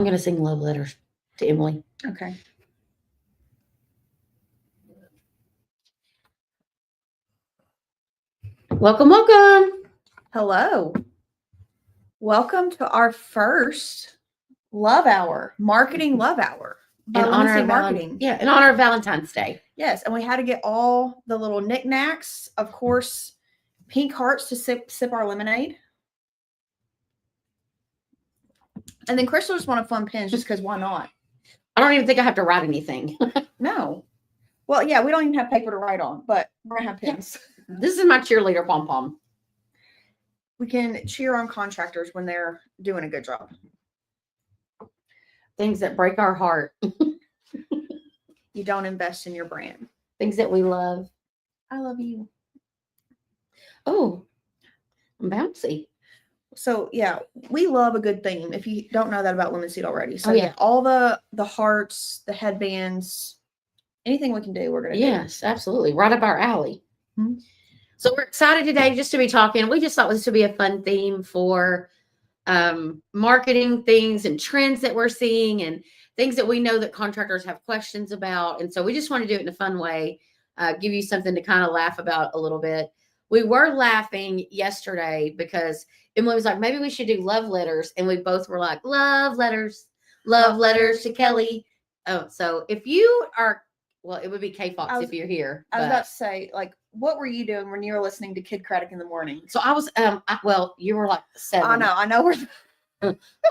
I'm going to sing love letters to Emily. Okay. Welcome, welcome. Hello. Welcome to our first love hour, marketing love hour by In honor Lunacy of Marketing. in honor of Valentine's Day. Yes, and we had to get all the little knickknacks. Of course, pink hearts to sip our lemonade. And then Crystal just wanted fun pins just because why not? I don't even think I have to write anything. No. Well, yeah, we don't even have paper to write on, but we're going to have pins. This is my cheerleader pom-pom. We can cheer on contractors when they're doing a good job. Things that break our heart. You don't invest in your brand. Things that we love. I love you. Oh, I'm bouncy. So yeah, we love a good theme. If you don't know that about Lemon Seed already, so yeah, all the hearts, the headbands, anything we can do, we're gonna do. Yes, absolutely, right up our alley. Mm-hmm. So we're excited today just to be talking. We just thought this would be a fun theme for marketing things and trends that we're seeing and things that we know that contractors have questions about. And so we just want to do it in a fun way, give you something to kind of laugh about a little bit. We were laughing yesterday because Emily was like, maybe we should do love letters. And we both were like, love letters to Kelly. Oh, so if you are, well, it would be K-Fox if you're here. I was about to say, like, what were you doing when you were listening to Kid Craddock in the morning? So I was, well, you were like 7. I know.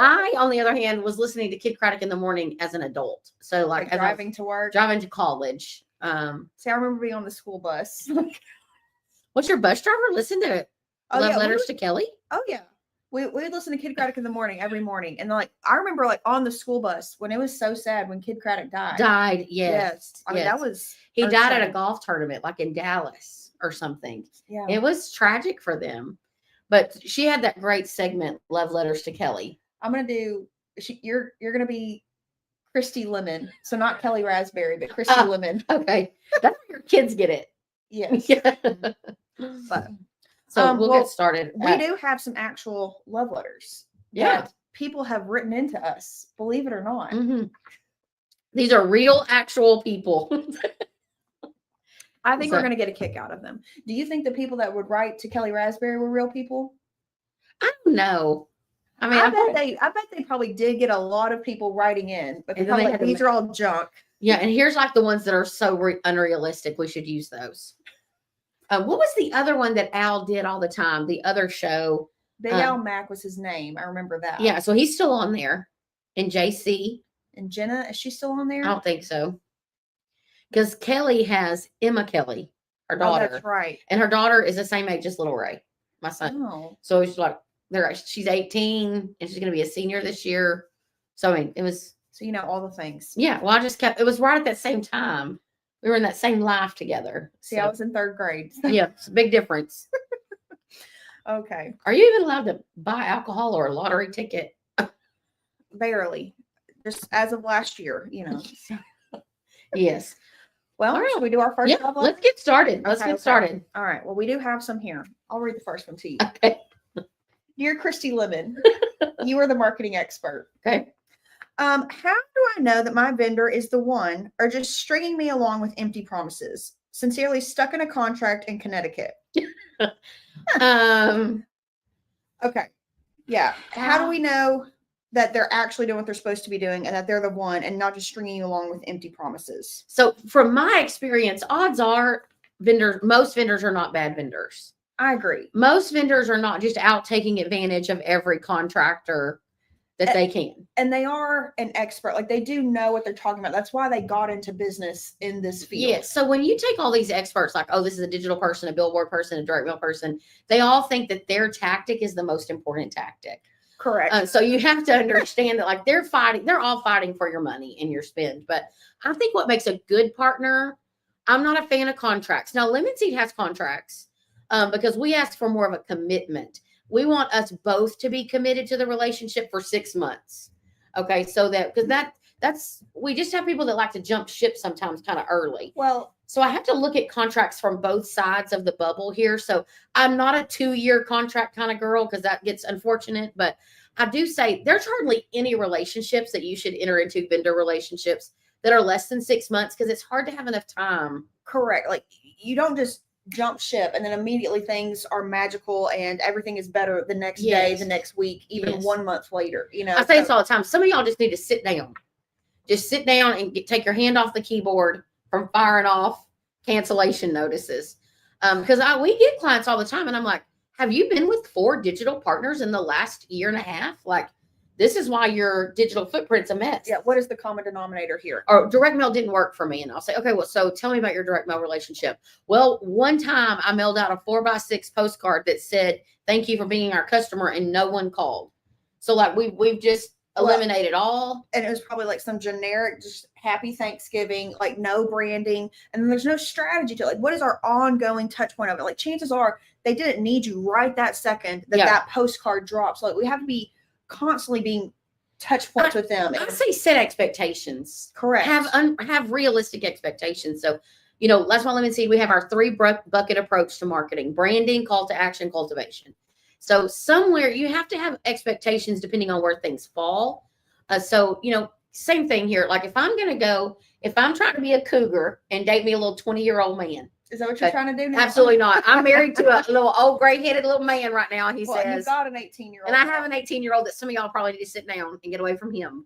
I, on the other hand, was listening to Kid Craddock in the morning as an adult. So like driving to work, driving to college. See, I remember being on the school bus. What's your bus driver listen to love letters to Kelly? Oh yeah. We would listen to Kid Craddock in the morning every morning. And like I remember like on the school bus when it was so sad when Kid Craddock died. Yes. I mean that was he died at a golf tournament like in Dallas or something. Yeah. It was tragic for them. But she had that great segment, Love Letters to Kelly. I'm gonna do you're gonna be Christy Lemon. So not Kelly Raspberry, but Christy Lemon. Okay. That's how your kids get it. Yes. But so we'll get started. We do have some actual love letters that people have written into us, believe it or not. Mm-hmm. These are real, actual people. I think we're going to get a kick out of them. Do you think the people that would write to Kelly Raspberry were real people? I don't know. I mean, I bet they probably did get a lot of people writing in, but these are all junk. Yeah, and here's like the ones that are so unrealistic. We should use those. What was the other one that Al did all the time? The other show. Big Al Mack was his name. I remember that. Yeah, so he's still on there. And JC. And Jenna, is she still on there? I don't think so. Because Kelly has Emma Kelly, her daughter. Oh, that's right. And her daughter is the same age as Little Ray, my son. Oh. So it's like she's 18 and she's going to be a senior this year. So I mean, it was. So you know all the things. Yeah. Well, it was right at that same time. We were in that same life together. See, I was in 3rd grade. Yeah, it's a big difference. Okay. Are you even allowed to buy alcohol or a lottery ticket? Barely. Just as of last year, you know. Yes. Well, should we do our first love letter? Let's get started. Let's get started. All right. Well, we do have some here. I'll read the first one to you. Okay. Dear Christy Lemon, you are the marketing expert. Okay. How do I know that my vendor is the one or just stringing me along with empty promises? Sincerely, stuck in a contract in Connecticut. Okay. Yeah. How do we know that they're actually doing what they're supposed to be doing and that they're the one and not just stringing you along with empty promises? So from my experience, odds are most vendors are not bad vendors. I agree. Most vendors are not just out taking advantage of every contractor that they can. And they are an expert. Like they do know what they're talking about. That's why they got into business in this field. Yes. So when you take all these experts, like, oh, this is a digital person, a billboard person, a direct mail person, they all think that their tactic is the most important tactic. Correct. So you have to understand that like they're all fighting for your money and your spend. But I think what makes a good partner, I'm not a fan of contracts. Now, Lemon Seed has contracts because we ask for more of a commitment. We want us both to be committed to the relationship for 6 months. Okay. So we just have people that like to jump ship sometimes kind of early. Well, so I have to look at contracts from both sides of the bubble here. So I'm not a 2-year contract kind of girl because that gets unfortunate, but I do say there's hardly any relationships that you should enter into, vendor relationships, that are less than 6 months, because it's hard to have enough time. Correct. Like you don't just jump ship and then immediately things are magical and everything is better the next day, Yes. the next week, even Yes. 1 month later. You know, I say this all the time. Some of y'all just need to sit down. Just sit down and take your hand off the keyboard from firing off cancellation notices. Because we get clients all the time, and I'm like, have you been with 4 digital partners in the last year and a half? Like, this is why your digital footprint's a mess. Yeah. What is the common denominator here? Or direct mail didn't work for me. And I'll say, okay, well, so tell me about your direct mail relationship. Well, one time I mailed out a 4x6 postcard that said, thank you for being our customer, and no one called. So like we've just eliminated all. And it was probably like some generic, just happy Thanksgiving, like no branding. And then there's no strategy to it. Like, what is our ongoing touch point of it? Like, chances are they didn't need you right that second that that postcard drops. Like, we have to be constantly being touch points with them. I say set expectations. Correct. Have realistic expectations. So, that's why Lemon Seed, we have our 3 bucket approach to marketing: branding, call to action, cultivation. So somewhere you have to have expectations depending on where things fall. So, same thing here. Like if I'm trying to be a cougar and date me a little 20-year-old man. Is that what you're trying to do now? Absolutely not. I'm married to a little old gray-headed little man right now. He says. You've got an 18-year-old. And I have an 18-year-old that some of y'all probably need to sit down and get away from him.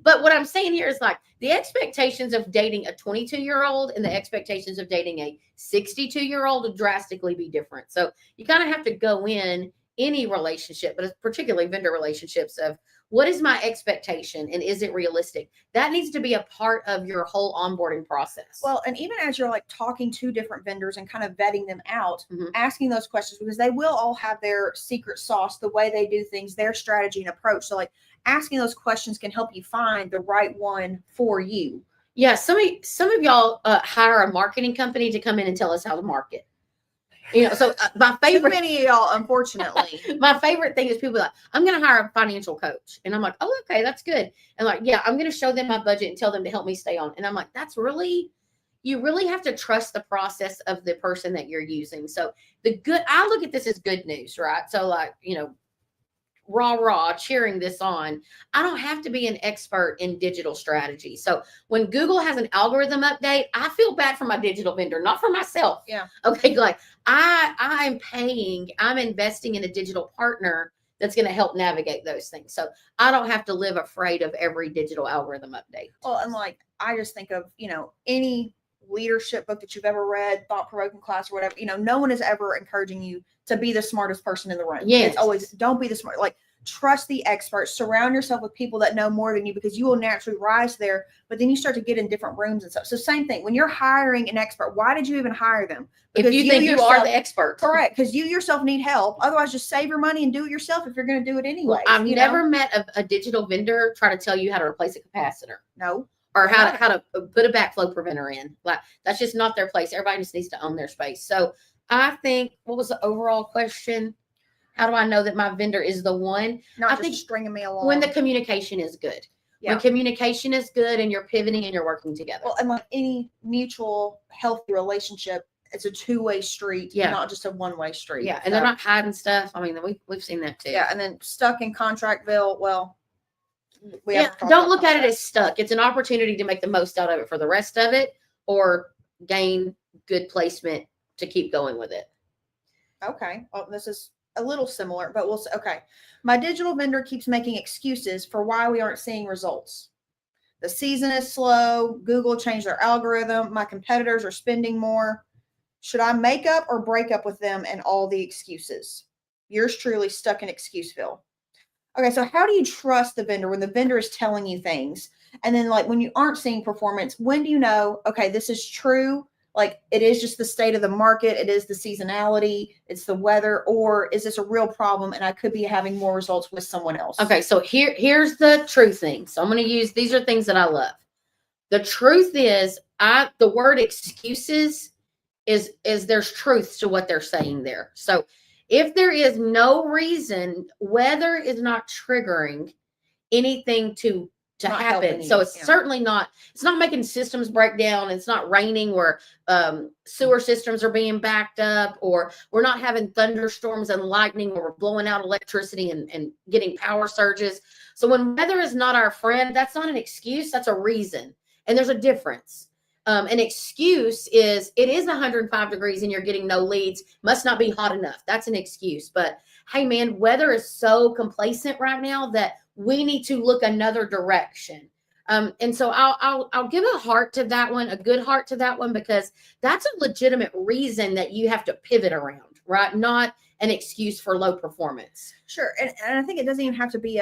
But what I'm saying here is like the expectations of dating a 22-year-old and the expectations of dating a 62-year-old would drastically be different. So you kind of have to go in any relationship, but particularly vendor relationships, of what is my expectation and is it realistic? That needs to be a part of your whole onboarding process. Well, and even as you're like talking to different vendors and kind of vetting them out, asking those questions, because they will all have their secret sauce, the way they do things, their strategy and approach. So like asking those questions can help you find the right one for you. Yeah. Some of y'all hire a marketing company to come in and tell us how to market. So my favorite, too many of y'all, unfortunately. My favorite thing is people like, I'm going to hire a financial coach. And I'm like, oh, okay, that's good. And like, yeah, I'm going to show them my budget and tell them to help me stay on. And I'm like, you really have to trust the process of the person that you're using. So I look at this as good news, right? So like, rah, cheering this on. I don't have to be an expert in digital strategy. So when Google has an algorithm update, I feel bad for my digital vendor, not for myself. Yeah. Okay. Like I'm investing in a digital partner that's going to help navigate those things. So I don't have to live afraid of every digital algorithm update. Well, and like, I just think of, any leadership book that you've ever read, thought-provoking class or whatever, no one is ever encouraging you to be the smartest person in the room. Yes. It's always, don't be the smart, like trust the experts, surround yourself with people that know more than you, because you will naturally rise there, but then you start to get in different rooms and stuff. So same thing, when you're hiring an expert, why did you even hire them? Because if you think you are the expert. Correct. Because you yourself need help. Otherwise, just save your money and do it yourself if you're going to do it anyway. Well, I've never met a digital vendor try to tell you how to replace a capacitor. No. Or how to put a backflow preventer in. Like that's just not their place. Everybody just needs to own their space. So I think, what was the overall question? How do I know that my vendor is the one? I think stringing me along. When the communication is good. Yeah. When communication is good and you're pivoting and you're working together. Well, and like any mutual healthy relationship, it's a 2-way street, not just a 1-way street. Yeah, and they're not hiding stuff. I mean, we've seen that too. Yeah, and then stuck in Contractville, well, don't look at it as stuck. It's an opportunity to make the most out of it for the rest of it, or gain good placement to keep going with it. Okay. Well, this is a little similar, but we'll say, okay. My digital vendor keeps making excuses for why we aren't seeing results. The season is slow. Google changed their algorithm. My competitors are spending more. Should I make up or break up with them and all the excuses? Yours truly stuck in Excuseville. Okay, so how do you trust the vendor when the vendor is telling you things? And then like when you aren't seeing performance, when do you know, okay, this is true? Like it is just the state of the market. It is the seasonality. It's the weather. Or is this a real problem and I could be having more results with someone else? Okay, so here's the true thing. So I'm going to use, these are things that I love. The truth is, the word excuses is there's truth to what they're saying there. So if there is no reason, weather is not triggering anything to to Not happen. helping So you, it's yeah. certainly not, it's not making systems break down. It's not raining where sewer systems are being backed up, or we're not having thunderstorms and lightning where we're blowing out electricity and getting power surges. So when weather is not our friend, that's not an excuse, that's a reason. And there's a difference. An excuse is it is 105 degrees and you're getting no leads, must not be hot enough. That's an excuse. But hey man, weather is so complacent right now that we need to look another direction. And so I'll give a heart to that one, a good heart to that one, because that's a legitimate reason that you have to pivot around, right? Not an excuse for low performance. Sure. And I think it doesn't even have to be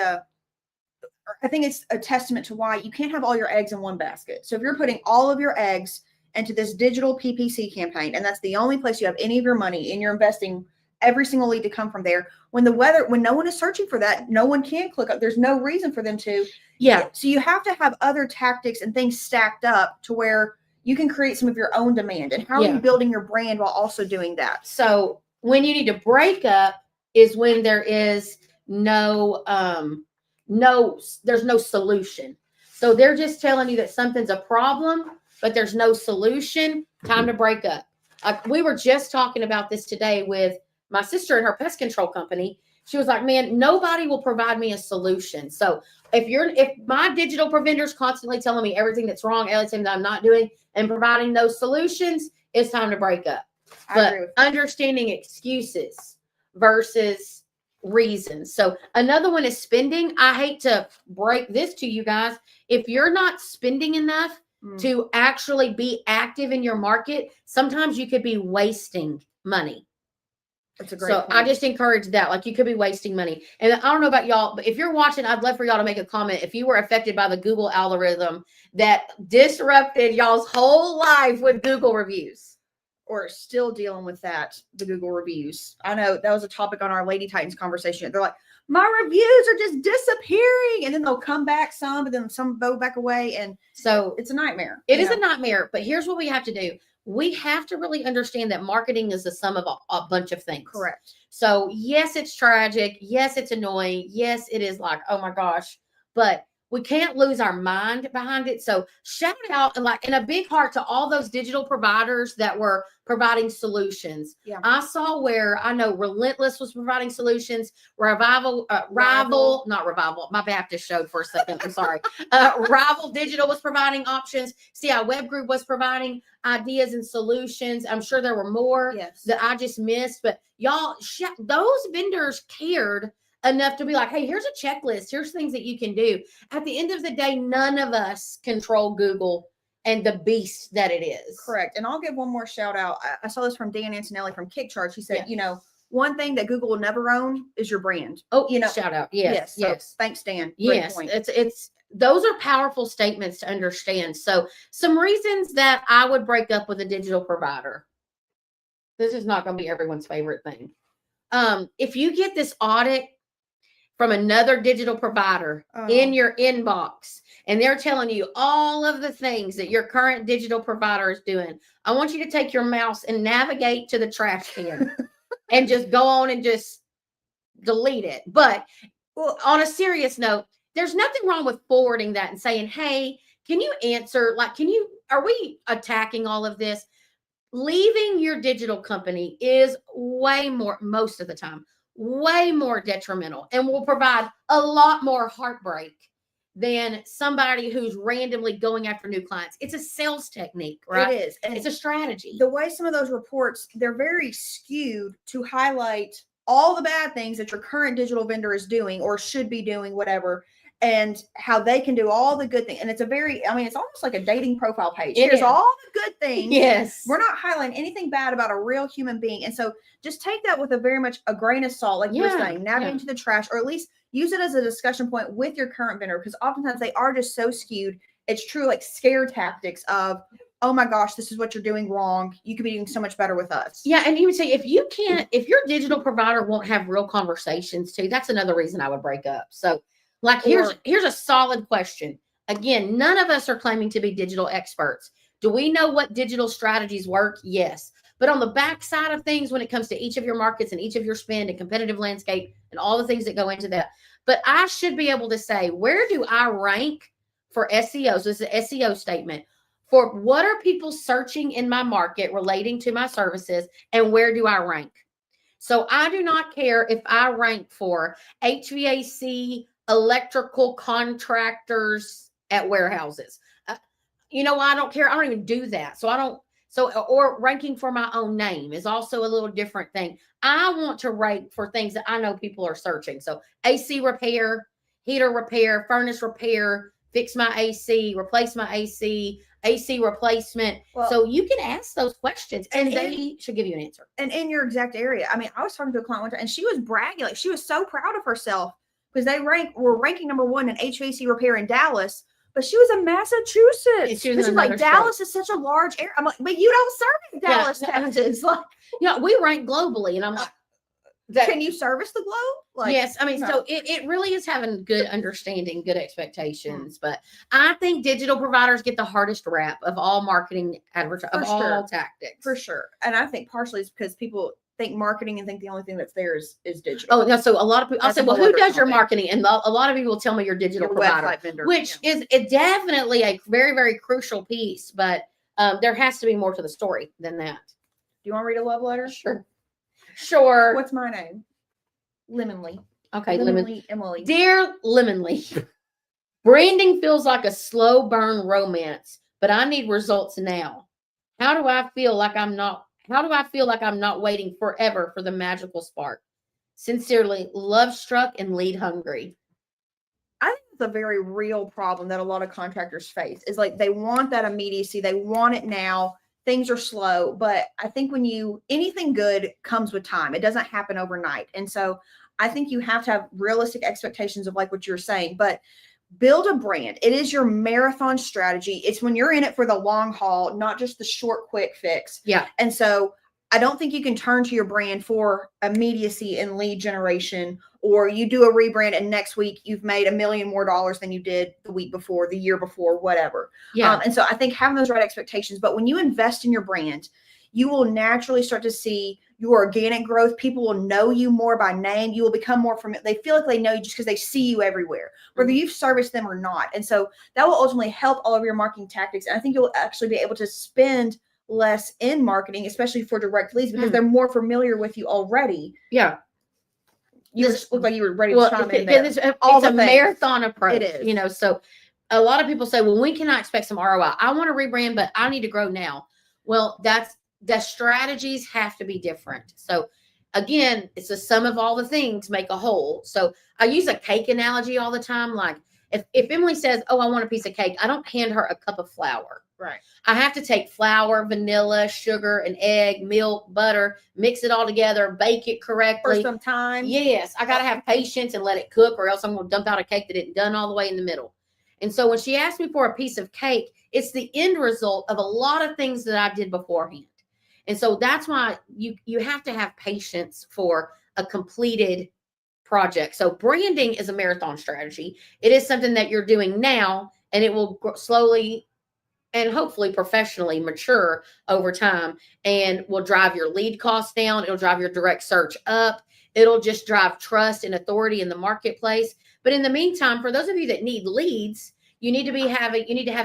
I think it's a testament to why you can't have all your eggs in one basket. So if you're putting all of your eggs into this digital PPC campaign, and that's the only place you have any of your money, and you're investing every single lead to come from there, when no one is searching for that, no one can click up. There's no reason for them to. Yeah. So you have to have other tactics and things stacked up to where you can create some of your own demand. And how are you building your brand while also doing that? So when you need to break up is when there is there's no solution. So they're just telling you that something's a problem, but there's no solution. Time to break up. We were just talking about this today with my sister and her pest control company. She was like, man, nobody will provide me a solution. So if my digital vendor's constantly telling me everything that's wrong, everything that I'm not doing, and providing those solutions, it's time to break up. But understanding excuses versus reasons. So another one is spending. I hate to break this to you guys. If you're not spending enough to actually be active in your market, sometimes you could be wasting money. That's a great So point. I just encourage that. Like, you could be wasting money. And I don't know about y'all, but if you're watching, I'd love for y'all to make a comment. If you were affected by the Google algorithm that disrupted y'all's whole life with Google reviews. Or still dealing with the Google reviews. I know that was a topic on our Lady Titans conversation. They're like, my reviews are just disappearing. And then they'll come back some, but then some go back away. And so it's a nightmare. It is a nightmare. But here's what we have to do. We have to really understand that marketing is the sum of a bunch of things. Correct. So yes, it's tragic. Yes, it's annoying. Yes, it is like, oh my gosh. But we can't lose our mind behind it. So shout out and a big heart to all those digital providers that were providing solutions. Yeah. I saw where I know Relentless was providing solutions. Rival, not Revival. My Baptist showed for a second. I'm sorry. Rival Digital was providing options. CI Web Group was providing ideas and solutions. I'm sure there were more that I just missed, but y'all, those vendors cared enough to be like, hey, here's a checklist. Here's things that you can do. At the end of the day, none of us control Google and the beast that it is. Correct. And I'll give one more shout out. I saw this from Dan Antonelli from Kickcharge. He said, one thing that Google will never own is your brand. Oh, shout out. Yes. So thanks, Dan. Yes. It's those are powerful statements to understand. So some reasons that I would break up with a digital provider. This is not going to be everyone's favorite thing. If you get this audit from another digital provider in your inbox, and they're telling you all of the things that your current digital provider is doing, I want you to take your mouse and navigate to the trash can and just go on and just delete it. But on a serious note, there's nothing wrong with forwarding that and saying, hey, can you answer? Are we attacking all of this? Leaving your digital company is way more, most of the time, way more detrimental and will provide a lot more heartbreak than somebody who's randomly going after new clients. It's a sales technique, right? It is. And it's a strategy. The way some of those reports, they're very skewed to highlight all the bad things that your current digital vendor is doing or should be doing, whatever, and how they can do all the good things. And it's it's almost like a dating profile page. Here's all the good things. Yes. We're not highlighting anything bad about a real human being. And so just take that with a grain of salt, like you're saying, navigate into the trash, or at least use it as a discussion point with your current vendor, because oftentimes they are just so skewed. It's true, like scare tactics of, oh my gosh, this is what you're doing wrong. You could be doing so much better with us. Yeah. And you would say, if your digital provider won't have real conversations too, that's another reason I would break up. So here's a solid question. Again, none of us are claiming to be digital experts. Do we know what digital strategies work? Yes. But on the backside of things, when it comes to each of your markets and each of your spend and competitive landscape and all the things that go into that, but I should be able to say, where do I rank for SEO. So this is an SEO statement for what are people searching in my market relating to my services and where do I rank? So I do not care if I rank for HVAC electrical contractors at warehouses. I don't care. I don't even do that. So I don't. So or ranking for my own name is also a little different thing. I want to rank for things that I know people are searching. So AC repair, heater repair, furnace repair, fix my AC, replace my AC replacement. Well, so you can ask those questions and they should give you an answer. And in your exact area. I mean, I was talking to a client one time and she was bragging, like she was so proud of herself because were ranking number 1 in HVAC repair in Dallas, but she was in Massachusetts. She was in like, another Dallas is such a large area. I'm like, but you don't serve Dallas, Texas. Like, we rank globally, and I'm like, can you service the globe? Like, yes, I mean, no. so it really is having good understanding, good expectations. But I think digital providers get the hardest rap of all marketing all tactics. For sure. And I think partially it's because people think marketing and think the only thing that's there is digital. Oh, yeah. So a lot of people, I'll say, well, who does your marketing? And a lot of people will tell me your digital provider, website vendor, which is definitely a very, very crucial piece. But there has to be more to the story than that. Do you want to read a love letter? Sure. What's my name? Lemonly. Okay, Lemonly Emily. Dear Lemonly, branding feels like a slow burn romance, but I need results now. How do I feel like I'm not waiting forever for the magical spark? Sincerely, love struck and lead hungry. I think it's a very real problem that a lot of contractors face. Is like they want that immediacy, they want it now. Things are slow, but I think anything good comes with time. It doesn't happen overnight. And so I think you have to have realistic expectations of like what you're saying, but build a brand. It is your marathon strategy. It's when you're in it for the long haul, not just the short, quick fix. Yeah. And so I don't think you can turn to your brand for immediacy and lead generation, or you do a rebrand and next week you've made $1 million more than you did the week before, the year before, whatever. Yeah. And so I think having those right expectations, but when you invest in your brand, you will naturally start to see your organic growth. People will know you more by name. You will become more familiar. They feel like they know you just because they see you everywhere, whether you've serviced them or not. And so that will ultimately help all of your marketing tactics. And I think you'll actually be able to spend less in marketing, especially for direct leads, because they're more familiar with you already. Yeah. You just look like you were ready to chime in there. It's a marathon approach. It is. So a lot of people say, well, when can I expect some ROI? I want to rebrand, but I need to grow now. Well, the strategies have to be different. So again, it's a sum of all the things make a whole. So I use a cake analogy all the time. Like if Emily says, oh, I want a piece of cake, I don't hand her a cup of flour. Right. I have to take flour, vanilla, sugar, an egg, milk, butter, mix it all together, bake it correctly. For some time. Yes. I got to have patience and let it cook, or else I'm going to dump out a cake that isn't done all the way in the middle. And so when she asked me for a piece of cake, it's the end result of a lot of things that I did beforehand. And so that's why you have to have patience for a completed project. So branding is a marathon strategy. It is something that you're doing now, and it will slowly and hopefully professionally mature over time, and will drive your lead costs down. It'll drive your direct search up. It'll just drive trust and authority in the marketplace. But in the meantime, for those of you that need leads, you need to have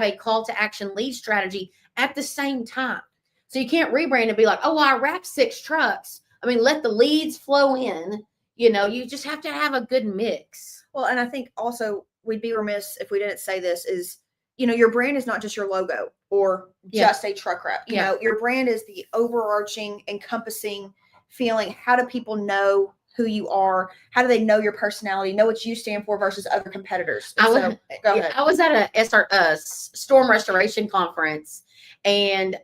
a call to action lead strategy at the same time. So you can't rebrand and be like, oh, well, I wrapped 6 trucks. I mean, let the leads flow in. You just have to have a good mix. Well, and I think also we'd be remiss if we didn't say this is, your brand is not just your logo or just a truck wrap. You know, your brand is the overarching, encompassing feeling. How do people know who you are? How do they know your personality, know what you stand for versus other competitors? Go ahead. I was at a storm restoration conference, and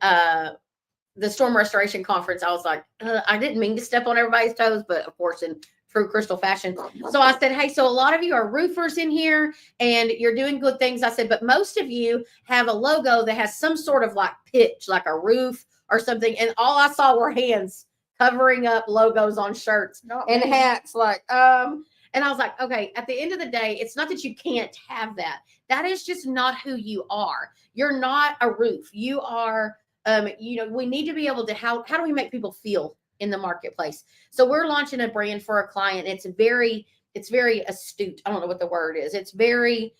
the storm restoration conference, I was like, I didn't mean to step on everybody's toes, but of course, in true Crystal fashion. So I said, hey, so a lot of you are roofers in here and you're doing good things. I said, but most of you have a logo that has some sort of like pitch, like a roof or something. And all I saw were hands covering up logos on shirts and hats. And I was like, okay, at the end of the day, it's not that you can't have that. That is just not who you are. You're not a roof. You are, we need to be able to, how do we make people feel in the marketplace? So we're launching a brand for a client. It's very astute. I don't know what the word is. It's very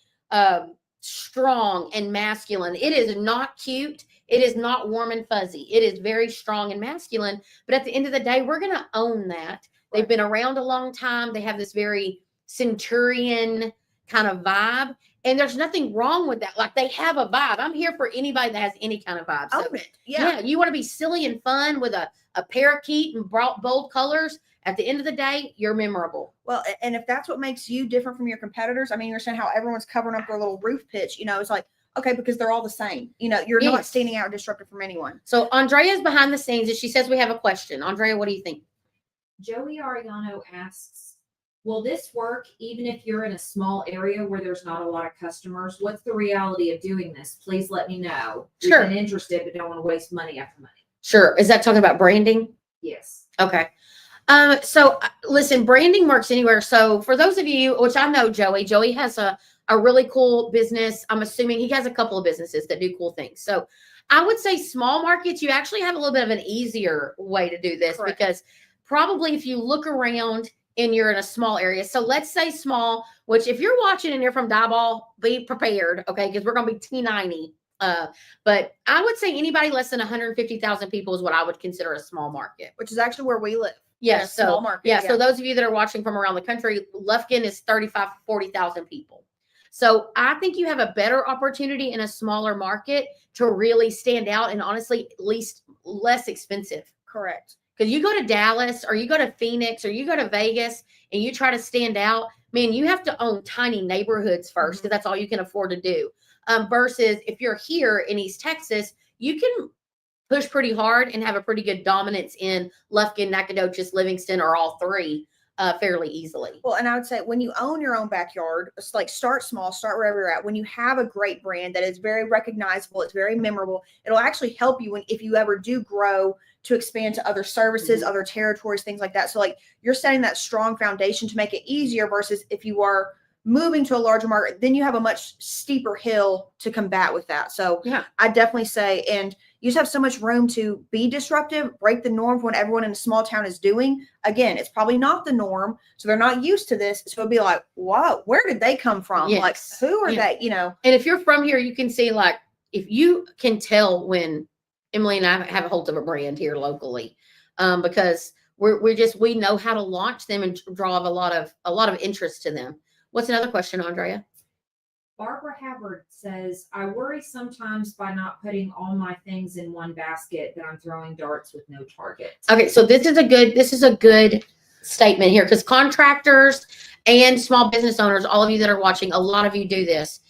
strong and masculine. It is not cute. It is not warm and fuzzy. It is very strong and masculine. But at the end of the day, we're going to own that. They've been around a long time. They have this very centurion kind of vibe. And there's nothing wrong with that. Like, they have a vibe. I'm here for anybody that has any kind of vibe. So, Own it. Yeah. you want to be silly and fun with a parakeet and bold colors. At the end of the day, you're memorable. Well, and if that's what makes you different from your competitors, I mean, you're saying how everyone's covering up their little roof pitch, it's like, okay, because they're all the same. You're not standing out or disruptive from anyone. So Andrea's behind the scenes, and she says we have a question. Andrea, what do you think? Joey Ariano asks, will this work even if you're in a small area where there's not a lot of customers? What's the reality of doing this? Please let me know. Sure. We've been interested, but don't want to waste money after money. Sure. Is that talking about branding? Yes. Okay. So listen, branding works anywhere. So for those of you, which I know Joey has a really cool business. I'm assuming he has a couple of businesses that do cool things. So I would say small markets, you actually have a little bit of an easier way to do this. Correct. Because probably if you look around and you're in a small area. So let's say small, which if you're watching and you're from Dieball, be prepared. Okay. Because we're going to be T90. But I would say anybody less than 150,000 people is what I would consider a small market. Which is actually where we live. Yeah, small market. Yeah, so those of you that are watching from around the country, Lufkin is 35, 40,000 people. So I think you have a better opportunity in a smaller market to really stand out, and honestly, at least less expensive. Correct. Because you go to Dallas or you go to Phoenix or you go to Vegas and you try to stand out, man, you have to own tiny neighborhoods first because that's all you can afford to do. Versus if you're here in East Texas, you can push pretty hard and have a pretty good dominance in Lufkin, Nacogdoches, Livingston, or all three fairly easily. Well, and I would say when you own your own backyard, it's like start small, start wherever you're at. When you have a great brand that is very recognizable, it's very memorable, it'll actually help you if you ever do grow to expand to other services, other territories, things like that. So like you're setting that strong foundation to make it easier versus if you are moving to a larger market, then you have a much steeper hill to combat with that. So yeah, I definitely say, and you just have so much room to be disruptive, break the norm for what everyone in a small town is doing. Again, it's probably not the norm. So they're not used to this. So it'll be like, wow, where did they come from? Yes. Like, who are they, And if you're from here, you can see like, if you can tell when Emily and I have a hold of a brand here locally, because we know how to launch them and draw a lot of interest to them. What's another question, Andrea? Barbara Havard says, I worry sometimes by not putting all my things in one basket that I'm throwing darts with no target. Okay, so this is a good statement here because contractors and small business owners, all of you that are watching, a lot of you do this.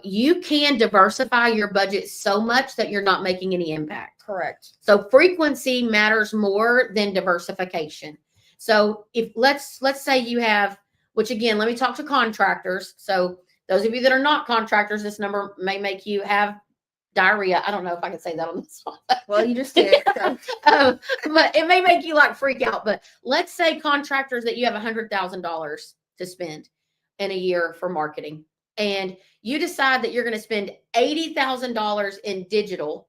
You can diversify your budget so much that you're not making any impact. Correct. So frequency matters more than diversification. So if let's say you have, which again, let me talk to contractors. So those of you that are not contractors, this number may make you have diarrhea. I don't know if I can say that on this one. Well, you just did. So. But it may make you like freak out. But let's say contractors that you have $100,000 to spend in a year for marketing. And you decide that you're going to spend $80,000 in digital.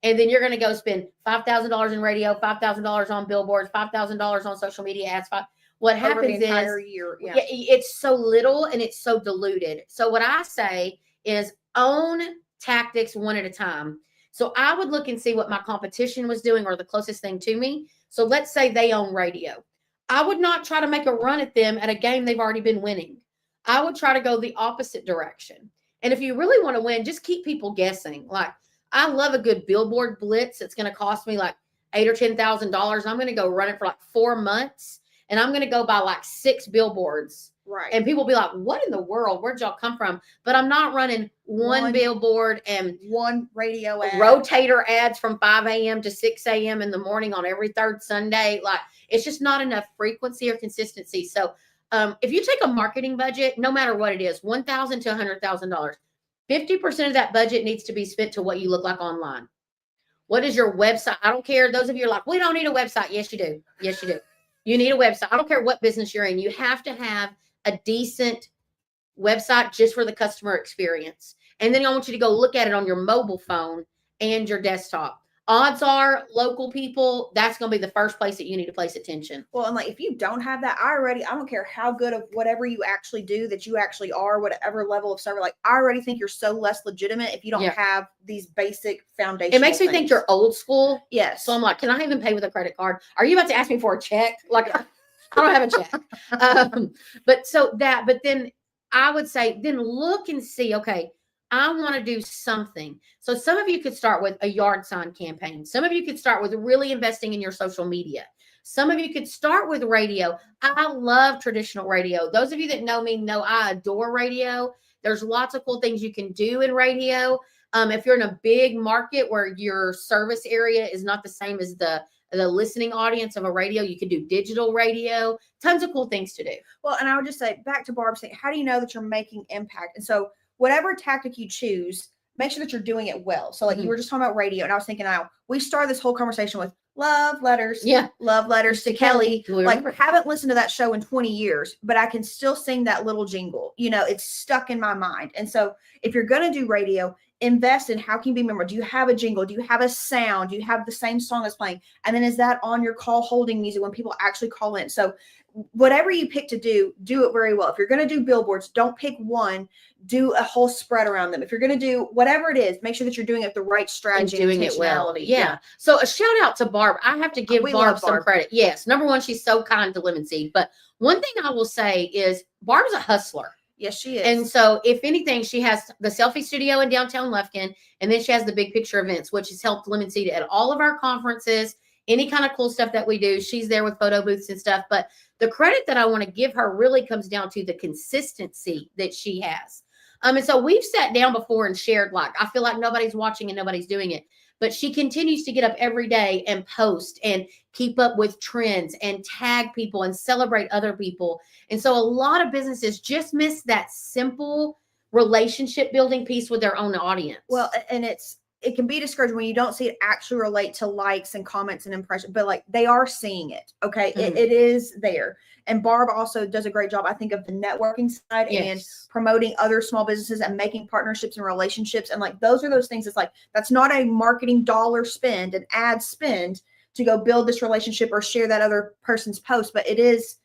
And then you're going to go spend $5,000 in radio, $5,000 on billboards, $5,000 on social media ads. What happens is it's so little and it's so diluted. So what I say is own tactics one at a time. So I would look and see what my competition was doing or the closest thing to me. So let's say they own radio. I would not try to make a run at them at a game they've already been winning. I would try to go the opposite direction. And if you really want to win, just keep people guessing. Like, I love a good billboard blitz. It's going to cost me like $8,000 or $10,000. I'm going to go run it for like 4 months. And I'm going to go buy like 6 billboards. Right. And people be like, what in the world? Where'd y'all come from? But I'm not running one billboard and one radio ad. Rotator ads from 5 a.m. to 6 a.m. in the morning on every third Sunday. Like, it's just not enough frequency or consistency. So if you take a marketing budget, no matter what it is, $1,000 to $100,000, 50% of that budget needs to be spent to what you look like online. What is your website? I don't care. Those of you are like, we don't need a website. Yes, you do. Yes, you do. You need a website. I don't care what business you're in. You have to have a decent website just for the customer experience. And then I want you to go look at it on your mobile phone and your desktop. odds are local people, that's going to be the first place that you need to place attention. Well, and like if you don't have that, I don't care how good of whatever you actually do that you actually are, whatever level of server, like I already think you're so less legitimate if you don't have these basic foundations. It makes me think you're old school. Yes. So I'm like, can I even pay with a credit card? Are you about to ask me for a check? Like, I don't have a check. But then I would say, then look and see, okay, I want to do something. So some of you could start with a yard sign campaign. Some of you could start with really investing in your social media. Some of you could start with radio. I love traditional radio. Those of you that know me know I adore radio. There's lots of cool things you can do in radio. If you're in a big market where your service area is not the same as the listening audience of a radio, you can do digital radio. Tons of cool things to do. Well, and I would just say back to Barb's thing, how do you know that you're making impact? And so whatever tactic you choose, make sure that you're doing it well. So like you were just talking about radio, and I was thinking, we started this whole conversation with love letters. Yeah. Love letters to Kelly. Like, haven't listened to that show in 20 years, but I can still sing that little jingle. It's stuck in my mind. And so if you're going to do radio, invest in how can you be memorable. Do you have a jingle? Do you have a sound? Do you have the same song that's playing? And then is that on your call holding music when people actually call in? So whatever you pick to do it very well. If you're going to do billboards, don't pick one, do a whole spread around them. If you're going to do whatever it is, make sure that you're doing it the right strategy and doing it well. Yeah. So a shout out to Barb. I have to give Barb some credit. Yes. Number one, she's so kind to Lemon Seed. But one thing I will say is Barb's a hustler. Yes, she is. And so if anything, she has the selfie studio in downtown Lufkin, and then she has the big picture events, which has helped Lemon Seed at all of our conferences, any kind of cool stuff that we do. She's there with photo booths and stuff. But the credit that I want to give her really comes down to the consistency that she has. And so we've sat down before and shared, like, I feel like nobody's watching and nobody's doing it. But she continues to get up every day and post and keep up with trends and tag people and celebrate other people. And so a lot of businesses just miss that simple relationship building piece with their own audience. Well, and it can be discouraging when you don't see it actually relate to likes and comments and impressions, but like they are seeing it. Okay. Mm-hmm. It is there. And Barb also does a great job, I think, of the networking side and promoting other small businesses and making partnerships and relationships. And like, those are those things. It's like, that's not a marketing dollar spend, an ad spend to go build this relationship or share that other person's post, but it is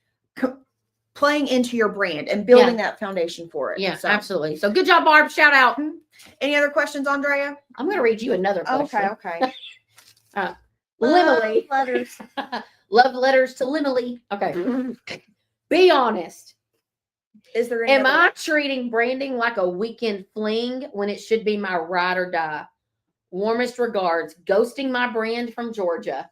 playing into your brand and building that foundation for it. Yeah, absolutely. So good job, Barb. Shout out. Any other questions, Andrea? I'm going to read you another question. Okay. Limily. Letters. Love letters to Limily. Okay. Be honest. Is there any Am I treating branding like a weekend fling when it should be my ride or die? Warmest regards, ghosting my brand from Georgia.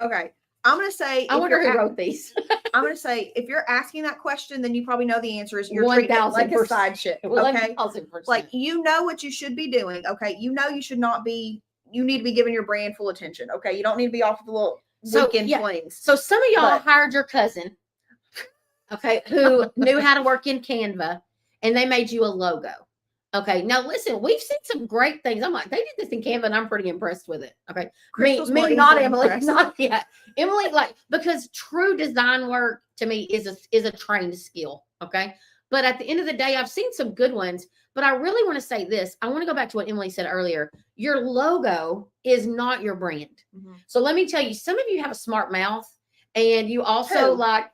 Okay. I'm going to say, I wonder who wrote these. I'm going to say, if you're asking that question, then you probably know the answer is you're 1,000%. treating it like a side chick. Okay. 1,000%. Like, you know what you should be doing. Okay. You know, you should not be, you need to be giving your brand full attention. Okay. You don't need to be off of the little weekend flings. So some of y'all hired your cousin, okay, who knew how to work in Canva, and they made you a logo. Okay. Now listen, we've seen some great things. I'm like, they did this in Canva and I'm pretty impressed with it. Okay. Me, not Emily. Not yet. Emily, like, because true design work to me is a trained skill. Okay. But at the end of the day, I've seen some good ones, but I really want to say this. I want to go back to what Emily said earlier. Your logo is not your brand. Mm-hmm. So let me tell you, some of you have a smart mouth, and you also like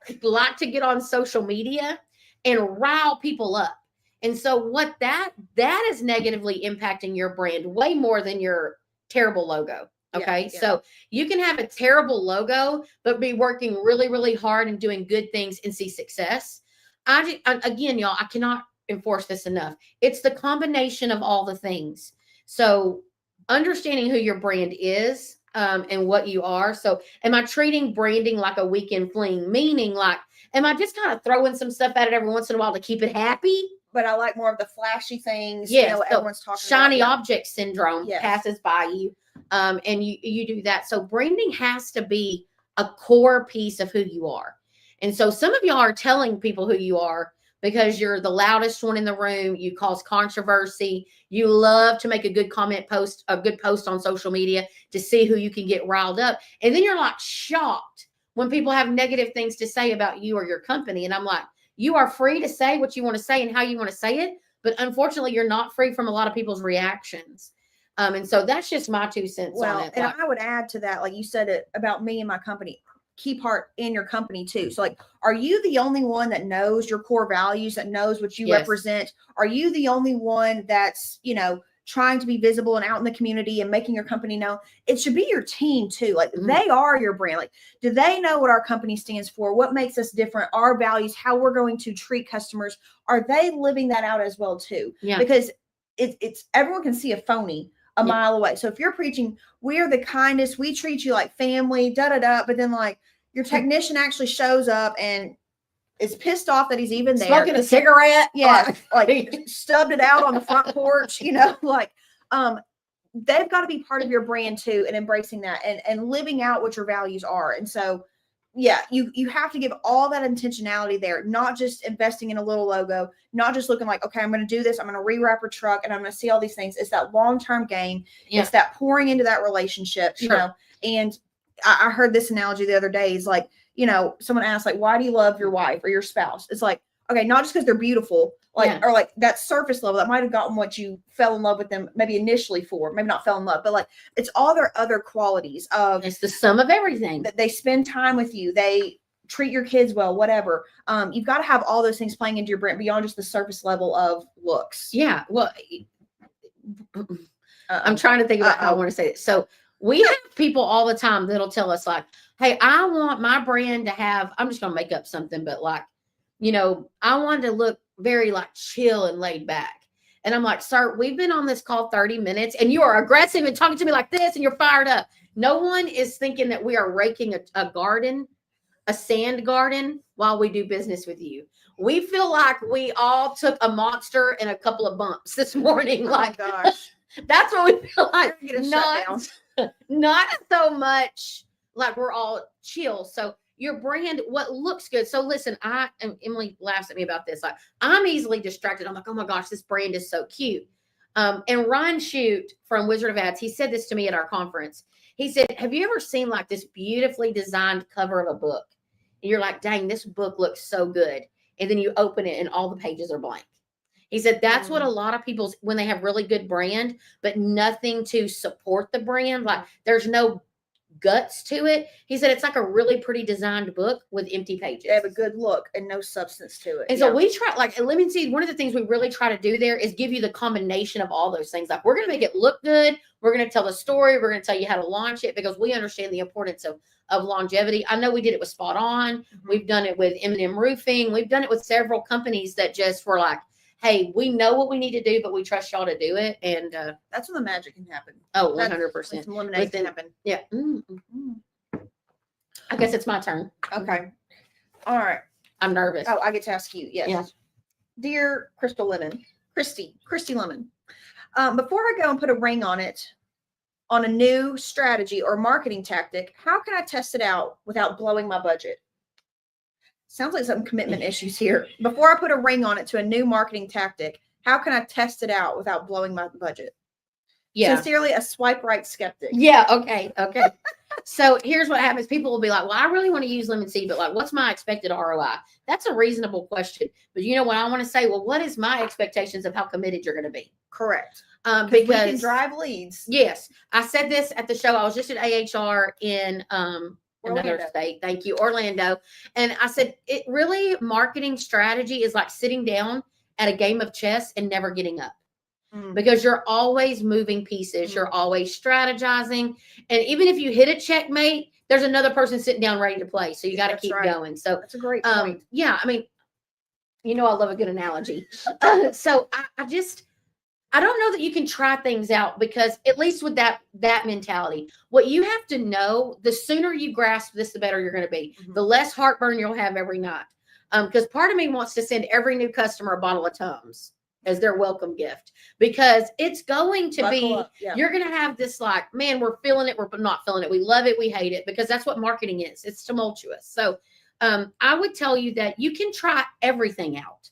to get on social media and rile people up. And so what that is negatively impacting your brand way more than your terrible logo. Okay. Yeah. So you can have a terrible logo, but be working really, really hard and doing good things and see success. Again, y'all, I cannot enforce this enough. It's the combination of all the things. So understanding who your brand is and what you are. So am I treating branding like a weekend fling? Meaning, like, am I just kind of throwing some stuff at it every once in a while to keep it happy? But I like more of the flashy things. Yes, everyone's talking shiny about. object syndrome passes by you. And you do that. So branding has to be a core piece of who you are. And so some of y'all are telling people who you are because you're the loudest one in the room. You cause controversy. You love to make a good post on social media to see who you can get riled up. And then you're like shocked when people have negative things to say about you or your company. And I'm like, you are free to say what you want to say and how you want to say it. But unfortunately, you're not free from a lot of people's reactions. And so that's just my 2 cents on Well, it. and Like, I would add to that, like you said it about me and my company, key part in your company too. So like, are you the only one that knows your core values, that knows what you Yes. represent? Are you the only one that's, you know, trying to be visible and out in the community and making your company known? It should be your team too. Like Mhm. they are your brand. Like, do they know what our company stands for? What makes us different? Our values, how we're going to treat customers. Are they living that out as well too? yeah. Because it's everyone can see a phony a Yeah. mile away. So if you're preaching, we are the kindest, we treat you like family, da da da, but then like your technician actually shows up and is pissed off that he's even there. Smoking a cigarette. Yeah, like stubbed it out on the front porch, you know, like they've got to be part of your brand too, and embracing that and living out what your values are. And so yeah, you have to give all that intentionality there, not just investing in a little logo, not just looking like, okay, I'm going to do this, I'm going to rewrap a truck, and I'm going to see all these things. It's that long-term game. Yeah. It's that pouring into that relationship, you Sure. know. And I heard this analogy the other day. Is like, you know, someone asked like, why do you love your wife or your spouse? It's like, okay, not just because they're beautiful, like, Yeah. or like that surface level that might have gotten what you fell in love with them maybe initially for, maybe not fell in love, but like it's all their other qualities of It's the sum of everything. that they spend time with you, they treat your kids well, whatever. You've got to have all those things playing into your brand beyond just the surface level of looks. Yeah. Well, I'm trying to think about how I want to say it. So we have people all the time that'll tell us like, hey, I want my brand to have, I'm just going to make up something, but like, you know, I want to look very like chill and laid back. And I'm like, sir, we've been on this call 30 minutes and you are aggressive and talking to me like this and you're fired up. No one is thinking that we are raking a garden, a sand garden, while we do business with you. We feel like we all took a monster and a couple of bumps this morning. Like, oh my gosh. That's what we feel like. Get a shutdown. Not so much like we're all chill. So your brand, what looks good. So listen, Emily laughs at me about this. Like I'm easily distracted. I'm like, oh my gosh, this brand is so cute. And Ryan Shute from Wizard of Ads, he said this to me at our conference. He said, have you ever seen like this beautifully designed cover of a book? And you're like, dang, this book looks so good. And then you open it and all the pages are blank. He said that's what a lot of people's, when they have really good brand, but nothing to support the brand, like there's no guts to it. He said it's like a really pretty designed book with empty pages. They have a good look and no substance to it. And so we try, like, let me see, one of the things we really try to do there is give you the combination of all those things. Like we're going to make it look good. We're going to tell the story. We're going to tell you how to launch it because we understand the importance of longevity. I know we did it with Spot On. Mm-hmm. We've done it with M&M Roofing. We've done it with several companies that just were like, hey, we know what we need to do, but we trust y'all to do it. And that's when the magic can happen. oh, That's 100%. when lemonade can happen. Yeah. I guess it's my turn. Okay. All right. I'm nervous. Oh, I get to ask you. Yes. Yeah. Dear Crystal Lemon, Christy Lemon, before I go and put a ring on it, on a new strategy or marketing tactic, how can I test it out without blowing my budget? Sounds like some commitment issues here. Before I put a ring on it to a new marketing tactic, how can I test it out without blowing my budget? Yeah. Sincerely, a swipe right skeptic. Yeah. Okay. So here's what happens. People will be like, well, I really want to use Lemon Seed, but like, what's my expected ROI? That's a reasonable question. But you know what I want to say? Well, what is my expectations of how committed you're going to be? Correct. Because we can drive leads. Yes. I said this at the show. I was just at AHR in another state. Thank you, Orlando. And I said, it really, marketing strategy is like sitting down at a game of chess and never getting up. Because you're always moving pieces. You're always strategizing. And even if you hit a checkmate, there's another person sitting down ready to play. So you got to keep going. So that's a great point. Yeah. I mean, you know, I love a good analogy. So I don't know that you can try things out because at least with that mentality, what you have to know, the sooner you grasp this, the better you're going to be. The less heartburn you'll have every night. Because part of me wants to send every new customer a bottle of Tums as their welcome gift, because it's going to be, you're going to have this like, man, we're feeling it. We're not feeling it. We love it. We hate it, because that's what marketing is. It's tumultuous. So I would tell you that you can try everything out.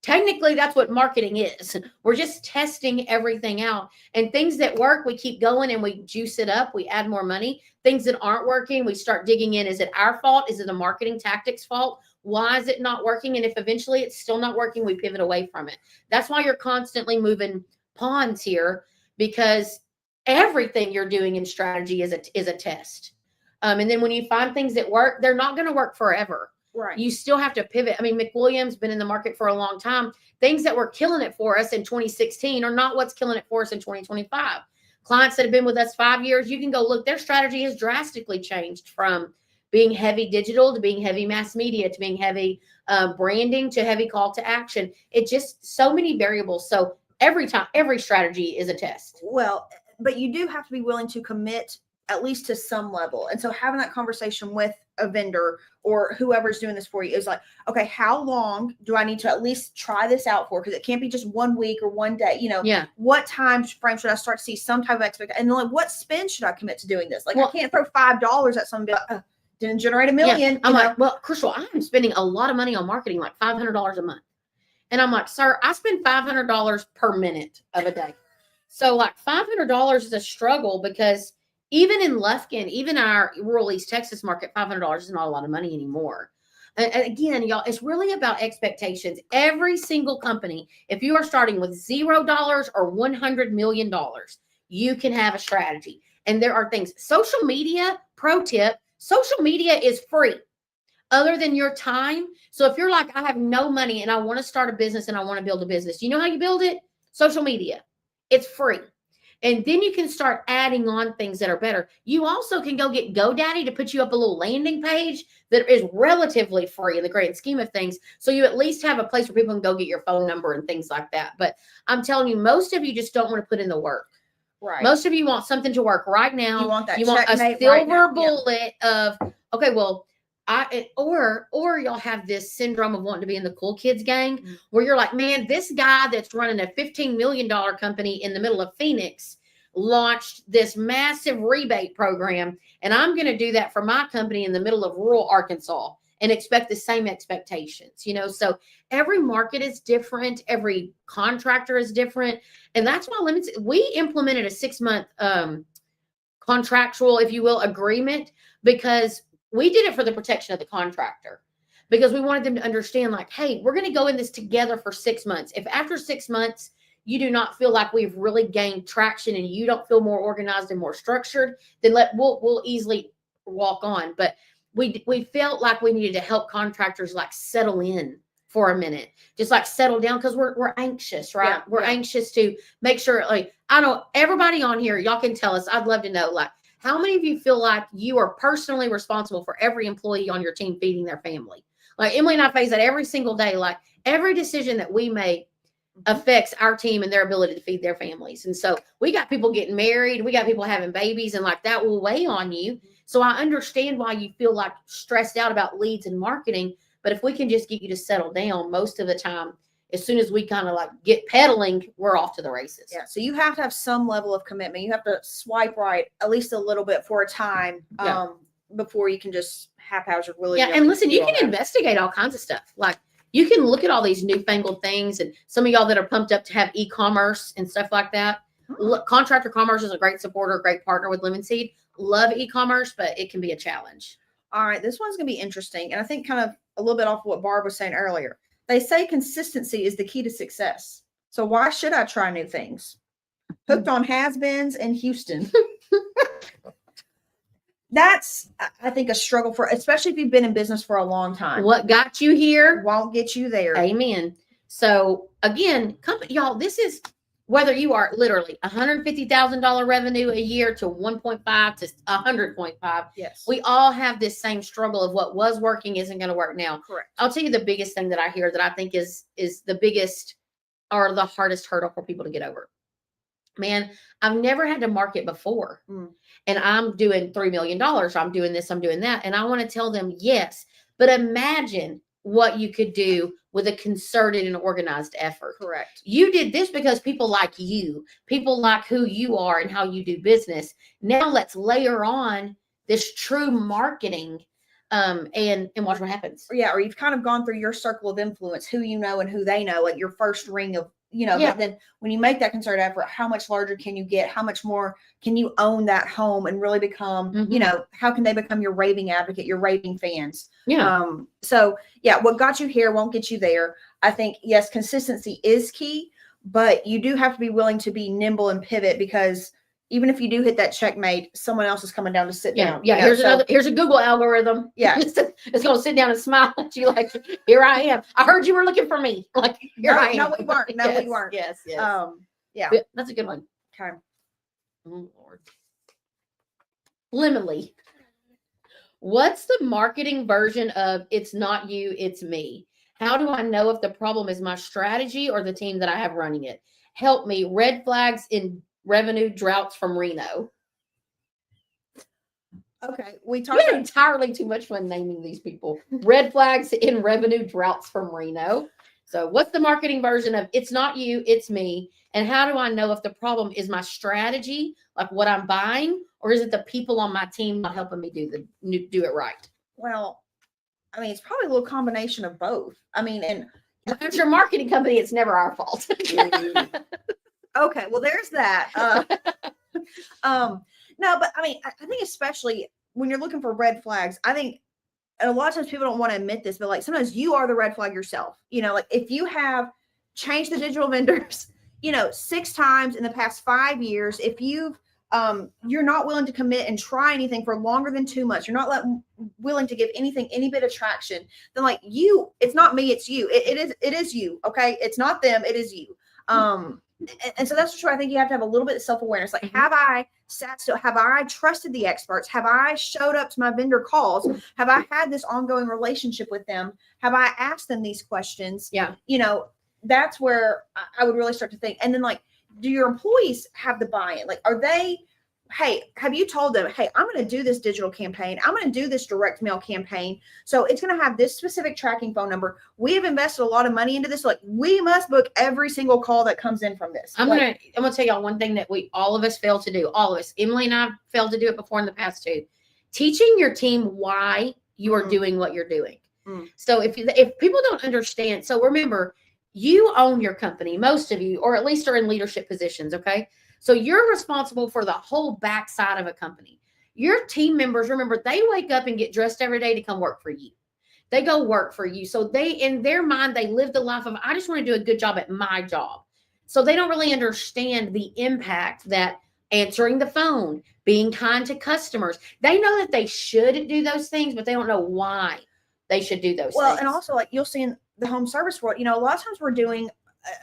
Technically, that's what marketing is. We're just testing everything out, and things that work, we keep going and we juice it up. We add more money. Things that aren't working, we start digging in. Is it our fault? Is it the marketing tactics fault? Why is it not working? And if eventually it's still not working, we pivot away from it. That's why you're constantly moving pawns here, because everything you're doing in strategy is a test. And then when you find things that work, they're not going to work forever. Right. You still have to pivot. I mean, McWilliams been in the market for a long time. Things that were killing it for us in 2016 are not what's killing it for us in 2025. Clients that have been with us 5 years, you can go look, their strategy has drastically changed from being heavy digital to being heavy mass media to being heavy branding to heavy call to action. It just so many variables. So every time, every strategy is a test. Well, but you do have to be willing to commit at least to some level. And so having that conversation with a vendor or whoever's doing this for you is like, okay, how long do I need to at least try this out for? Because it can't be just 1 week or 1 day. Yeah. What time frame should I start to see some type of expectation? And then like, what spend should I commit to doing this? Like, Well, I can't throw $5 at somebody. Didn't generate $1 million. I'm like, well, Crystal, I'm spending a lot of money on marketing, like $500 a month. And I'm like, sir, I spend $500 per minute of a day. So like $500 is a struggle because even in Lufkin, even our rural East Texas market, $500 is not a lot of money anymore. And again, y'all, it's really about expectations. Every single company, if you are starting with $0 or $100 million, you can have a strategy. And there are things. Social media, pro tip, social media is free other than your time. So if you're like, I have no money and I want to start a business and I want to build a business, you know how you build it? Social media. It's free. And then you can start adding on things that are better. You also can go get GoDaddy to put you up a little landing page that is relatively free in the grand scheme of things. So you at least have a place where people can go get your phone number and things like that. But I'm telling you, most of you just don't want to put in the work. Right. Most of you want something to work right now. You want that. You want a checkmate silver right now. bullet of, okay, well, or y'all have this syndrome of wanting to be in the cool kids gang where you're like, man, this guy that's running a $15 million company in the middle of Phoenix launched this massive rebate program, and I'm going to do that for my company in the middle of rural Arkansas and expect the same expectations, So every market is different. Every contractor is different. And that's why we implemented a 6-month contractual, if you will, agreement because we did it for the protection of the contractor because we wanted them to understand like, hey, we're going to go in this together for 6 months. If after 6 months, you do not feel like we've really gained traction and you don't feel more organized and more structured, then we'll easily walk on. But we felt like we needed to help contractors like settle in for a minute, just like settle down because we're anxious, right? We're anxious to make sure, like, I know everybody on here, y'all can tell us, I'd love to know, like, how many of you feel like you are personally responsible for every employee on your team feeding their family? Like Emily and I face that every single day. Like every decision that we make affects our team and their ability to feed their families. And so we got people getting married, we got people having babies, and like that will weigh on you. So I understand why you feel like stressed out about leads and marketing. But if we can just get you to settle down, most of the time, as soon as we kind of like get pedaling, we're off to the races. Yeah. So you have to have some level of commitment. You have to swipe right at least a little bit for a time before you can just haphazardly. Yeah. And listen, you can investigate all kinds of stuff. Like you can look at all these newfangled things, and some of y'all that are pumped up to have e-commerce and stuff like that. Look, Contractor Commerce is a great supporter, great partner with Lemon Seed. Love e-commerce, but it can be a challenge. All right. This one's going to be interesting. And I think kind of a little bit off of what Barb was saying earlier. They say consistency is the key to success. So why should I try new things? Hooked on has-beens in Houston. That's, I think, a struggle for, especially if you've been in business for a long time. What got you here won't get you there. Amen. So again, y'all, this is whether you are literally $150,000 revenue a year to 1.5 to 100.5. Yes. We all have this same struggle of what was working isn't going to work now. Correct. I'll tell you the biggest thing that I hear that I think is the biggest or the hardest hurdle for people to get over. Man, I've never had to market before. And I'm doing $3 million. I'm doing this, I'm doing that. And I want to tell them, yes, but imagine what you could do with a concerted and organized effort. Correct. You did this because people like you, people like who you are and how you do business. Now let's layer on this true marketing and watch what happens. Yeah. Or you've kind of gone through your circle of influence, who you know and who they know, like your first ring of, but then when you make that concerted effort, how much larger can you get? How much more can you own that home and really become, how can they become your raving advocate, your raving fans? Yeah. So yeah, what got you here won't get you there. I think, yes, consistency is key, but you do have to be willing to be nimble and pivot because, even if you do hit that checkmate, someone else is coming down to sit Yeah, down. yeah. you know, Here's so- another. Here's a Google algorithm. Yeah. It's gonna sit down and smile at you like, here I am. I heard you were looking for me. Like, here No, I am. no, we weren't. No, we Yes, weren't. Yes, yes. Yeah. But that's a good one. Okay. Oh, Lord. Limily. What's the marketing version of "it's not you, it's me"? How do I know if the problem is my strategy or the team that I have running it? Help me. Red flags in revenue droughts from Reno. Okay. We We talked had about entirely too much fun naming these people. Red flags in revenue droughts from Reno. So, what's the marketing version of "it's not you, it's me"? And how do I know if the problem is my strategy, like what I'm buying, or is it the people on my team not helping me do it right? well, I mean, it's probably a little combination of both. I mean, and If it's your marketing company, it's never our fault. okay, well, there's that. No, but I mean, I think especially when you're looking for red flags, I think, and a lot of times people don't want to admit this, but like sometimes you are the red flag yourself. You know, like if you have changed the digital vendors, 6 times in the past 5 years, if you've you're not willing to commit and try anything for longer than 2 months, you're not willing to give anything any bit of traction, then like it's not me, it's you. It is you. Okay, it's not them, it is you. And so that's where I think you have to have a little bit of self-awareness. Like, have I sat still? Have I trusted the experts? Have I showed up to my vendor calls? Have I had this ongoing relationship with them? Have I asked them these questions? Yeah. That's where I would really start to think. And then like, do your employees have the buy-in? Like, are they, hey, have you told them, hey, I'm going to do this digital campaign. I'm going to do this direct mail campaign. So it's going to have this specific tracking phone number. We have invested a lot of money into this. Like, we must book every single call that comes in from this. I'm gonna tell y'all one thing that all of us fail to do. All of us, Emily and I failed to do it before in the past too. Teaching your team why you are doing what you're doing. So if people don't understand, so remember, you own your company, most of you, or at least are in leadership positions. Okay. So you're responsible for the whole backside of a company. Your team members, remember, they wake up and get dressed every day to come work for you. They go work for you. So they, in their mind, they live the life of, I just want to do a good job at my job. So they don't really understand the impact that answering the phone, being kind to customers. They know that they should do those things, but they don't know why they should do those things. And also like you'll see in the home service world, a lot of times we're doing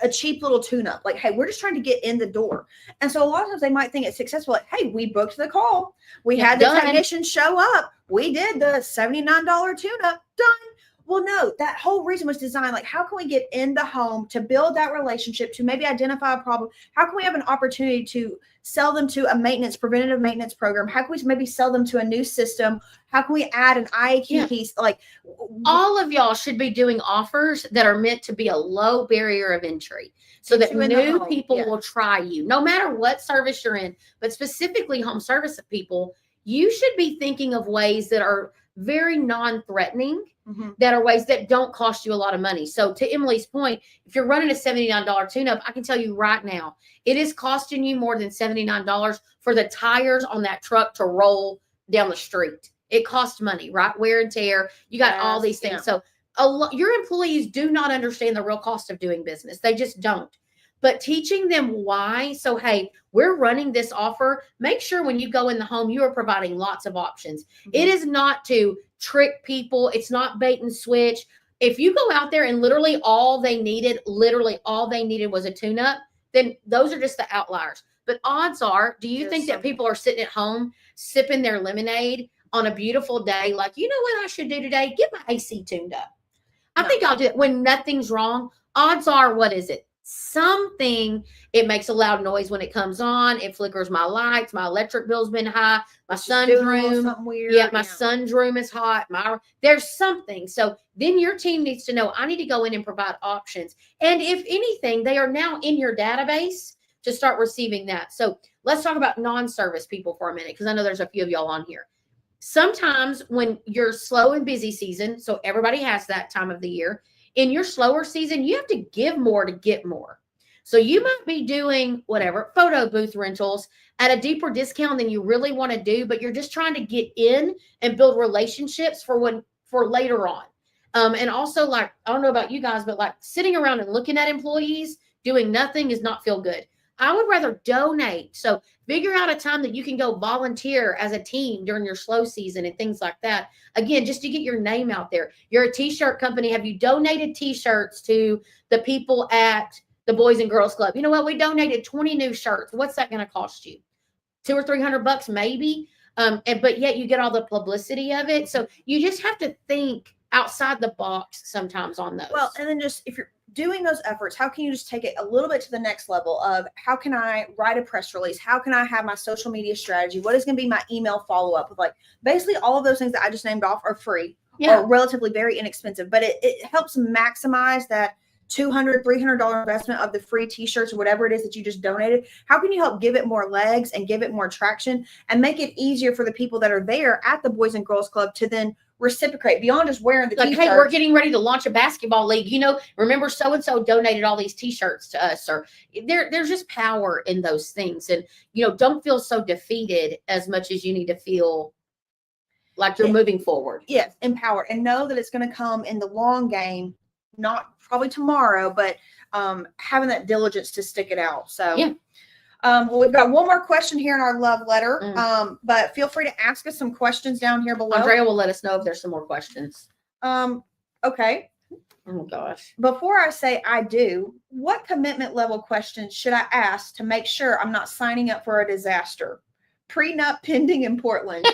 a cheap little tune-up. Like, hey, we're just trying to get in the door. And so a lot of times they might think it's successful. Like, hey, we booked the call. We had the technician show up. We did the $79 tune-up. Done. Well, no, that whole reason was designed. Like, how can we get in the home to build that relationship, to maybe identify a problem? How can we have an opportunity to sell them to a preventative maintenance program? How can we maybe sell them to a new system? How can we add an IAQ piece? Like, all of y'all should be doing offers that are meant to be a low barrier of entry so that new people will try you, no matter what service you're in, but specifically home service people. You should be thinking of ways that are very non-threatening, that are ways that don't cost you a lot of money. So to Emily's point, if you're running a $79 tune-up, I can tell you right now, it is costing you more than $79 for the tires on that truck to roll down the street. It costs money, right? Wear and tear. You got all these things. So your employees do not understand the real cost of doing business. They just don't. But teaching them why. So, hey, we're running this offer. Make sure when you go in the home, you are providing lots of options. It is not to trick people. It's not bait and switch. If you go out there and literally all they needed was a tune-up, then those are just the outliers. But odds are, do you think that people are sitting at home sipping their lemonade on a beautiful day, like, you know what I should do today? Get my AC tuned up. I think I'll do it when nothing's wrong. Odds are, what is it? Something. It makes a loud noise when it comes on. It flickers my lights. My electric bill's been high. My son's room. Something weird. Yeah, my son's room is hot. There's something. So then your team needs to know, I need to go in and provide options. And if anything, they are now in your database to start receiving that. So let's talk about non-service people for a minute, because I know there's a few of y'all on here. Sometimes when you're slow and busy season, so everybody has that time of the year, in your slower season, you have to give more to get more. So you might be doing whatever, photo booth rentals at a deeper discount than you really want to do, but you're just trying to get in and build relationships for later on. And also, like, I don't know about you guys, but like sitting around and looking at employees doing nothing is not feel good. I would rather donate. So figure out a time that you can go volunteer as a team during your slow season and things like that. Again, just to get your name out there. You're a t-shirt company. Have you donated t-shirts to the people at the Boys and Girls Club? You know what? We donated 20 new shirts. What's that going to cost you? $200 or $300 maybe. But yet you get all the publicity of it. So you just have to think outside the box sometimes on those. Well, and then just if you're doing those efforts, how can you just take it a little bit to the next level of how can I write a press release? How can I have my social media strategy? What is going to be my email follow-up with? Like basically all of those things that I just named off are free or relatively very inexpensive, but it helps maximize that $200, $300 investment of the free t-shirts or whatever it is that you just donated. How can you help give it more legs and give it more traction and make it easier for the people that are there at the Boys and Girls Club to then reciprocate beyond just wearing the t-shirts? Hey, we're getting ready to launch a basketball league. You know, remember so-and-so donated all these t-shirts to us, or there's just power in those things. And, you know, don't feel so defeated as much as you need to feel like you're moving forward. Yes, empowered, and know that it's going to come in the long game, not probably tomorrow, but having that diligence to stick it out. So yeah. Well, we've got one more question here in our love letter, but feel free to ask us some questions down here below. Andrea will let us know if there's some more questions. Okay. Oh gosh. Before I say I do, what commitment level questions should I ask to make sure I'm not signing up for a disaster? Prenup pending in Portland.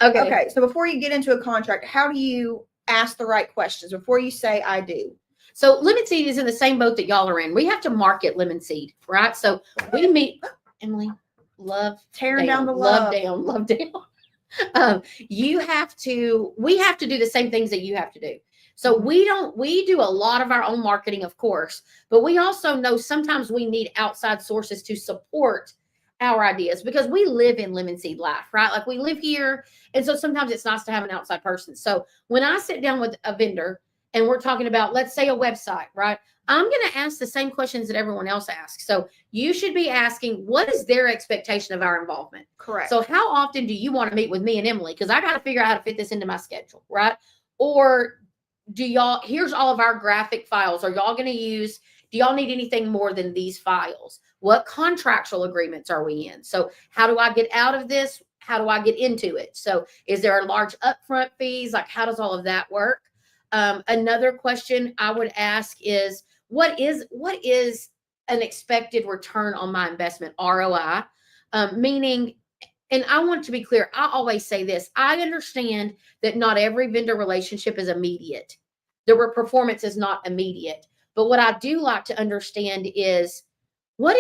Okay. So before you get into a contract, how do you ask the right questions before you say I do? So Lemon Seed is in the same boat that y'all are in. We have to market Lemon Seed, right? So we meet, Emily, love tearing down the love. Love down. We have to do the same things that you have to do. So we do a lot of our own marketing, of course, but we also know sometimes we need outside sources to support our ideas because we live in Lemon Seed life, right? Like we live here. And so sometimes it's nice to have an outside person. So when I sit down with a vendor and we're talking about, let's say a website, right? I'm going to ask the same questions that everyone else asks. So you should be asking, what is their expectation of our involvement? Correct. So how often do you want to meet with me and Emily? Because I got to figure out how to fit this into my schedule, right? Or here's all of our graphic files. Are y'all going to use, do y'all need anything more than these files? What contractual agreements are we in? So how do I get out of this? How do I get into it? So is there a large upfront fees? Like how does all of that work? Another question I would ask is, what is an expected return on my investment, ROI? Meaning, and I want to be clear, I always say this, I understand that not every vendor relationship is immediate. The performance is not immediate. But what I do like to understand is, what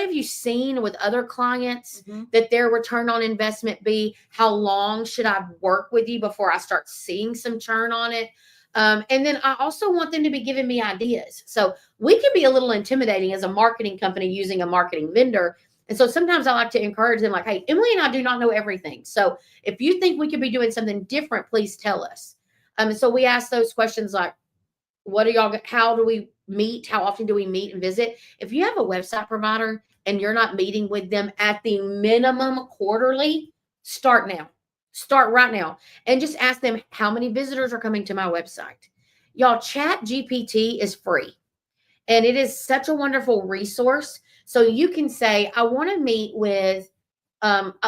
have you seen with other clients that their return on investment be? How long should I work with you before I start seeing some churn on it? And then I also want them to be giving me ideas. So we can be a little intimidating as a marketing company using a marketing vendor. And so sometimes I like to encourage them like, hey, Emily and I do not know everything. So if you think we could be doing something different, please tell us. And so we ask those questions like, how do we meet? How often do we meet and visit? If you have a website provider and you're not meeting with them at the minimum quarterly, start now. Start right now and just ask them how many visitors are coming to my website. Y'all, ChatGPT is free and it is such a wonderful resource. So you can say, I want to meet with,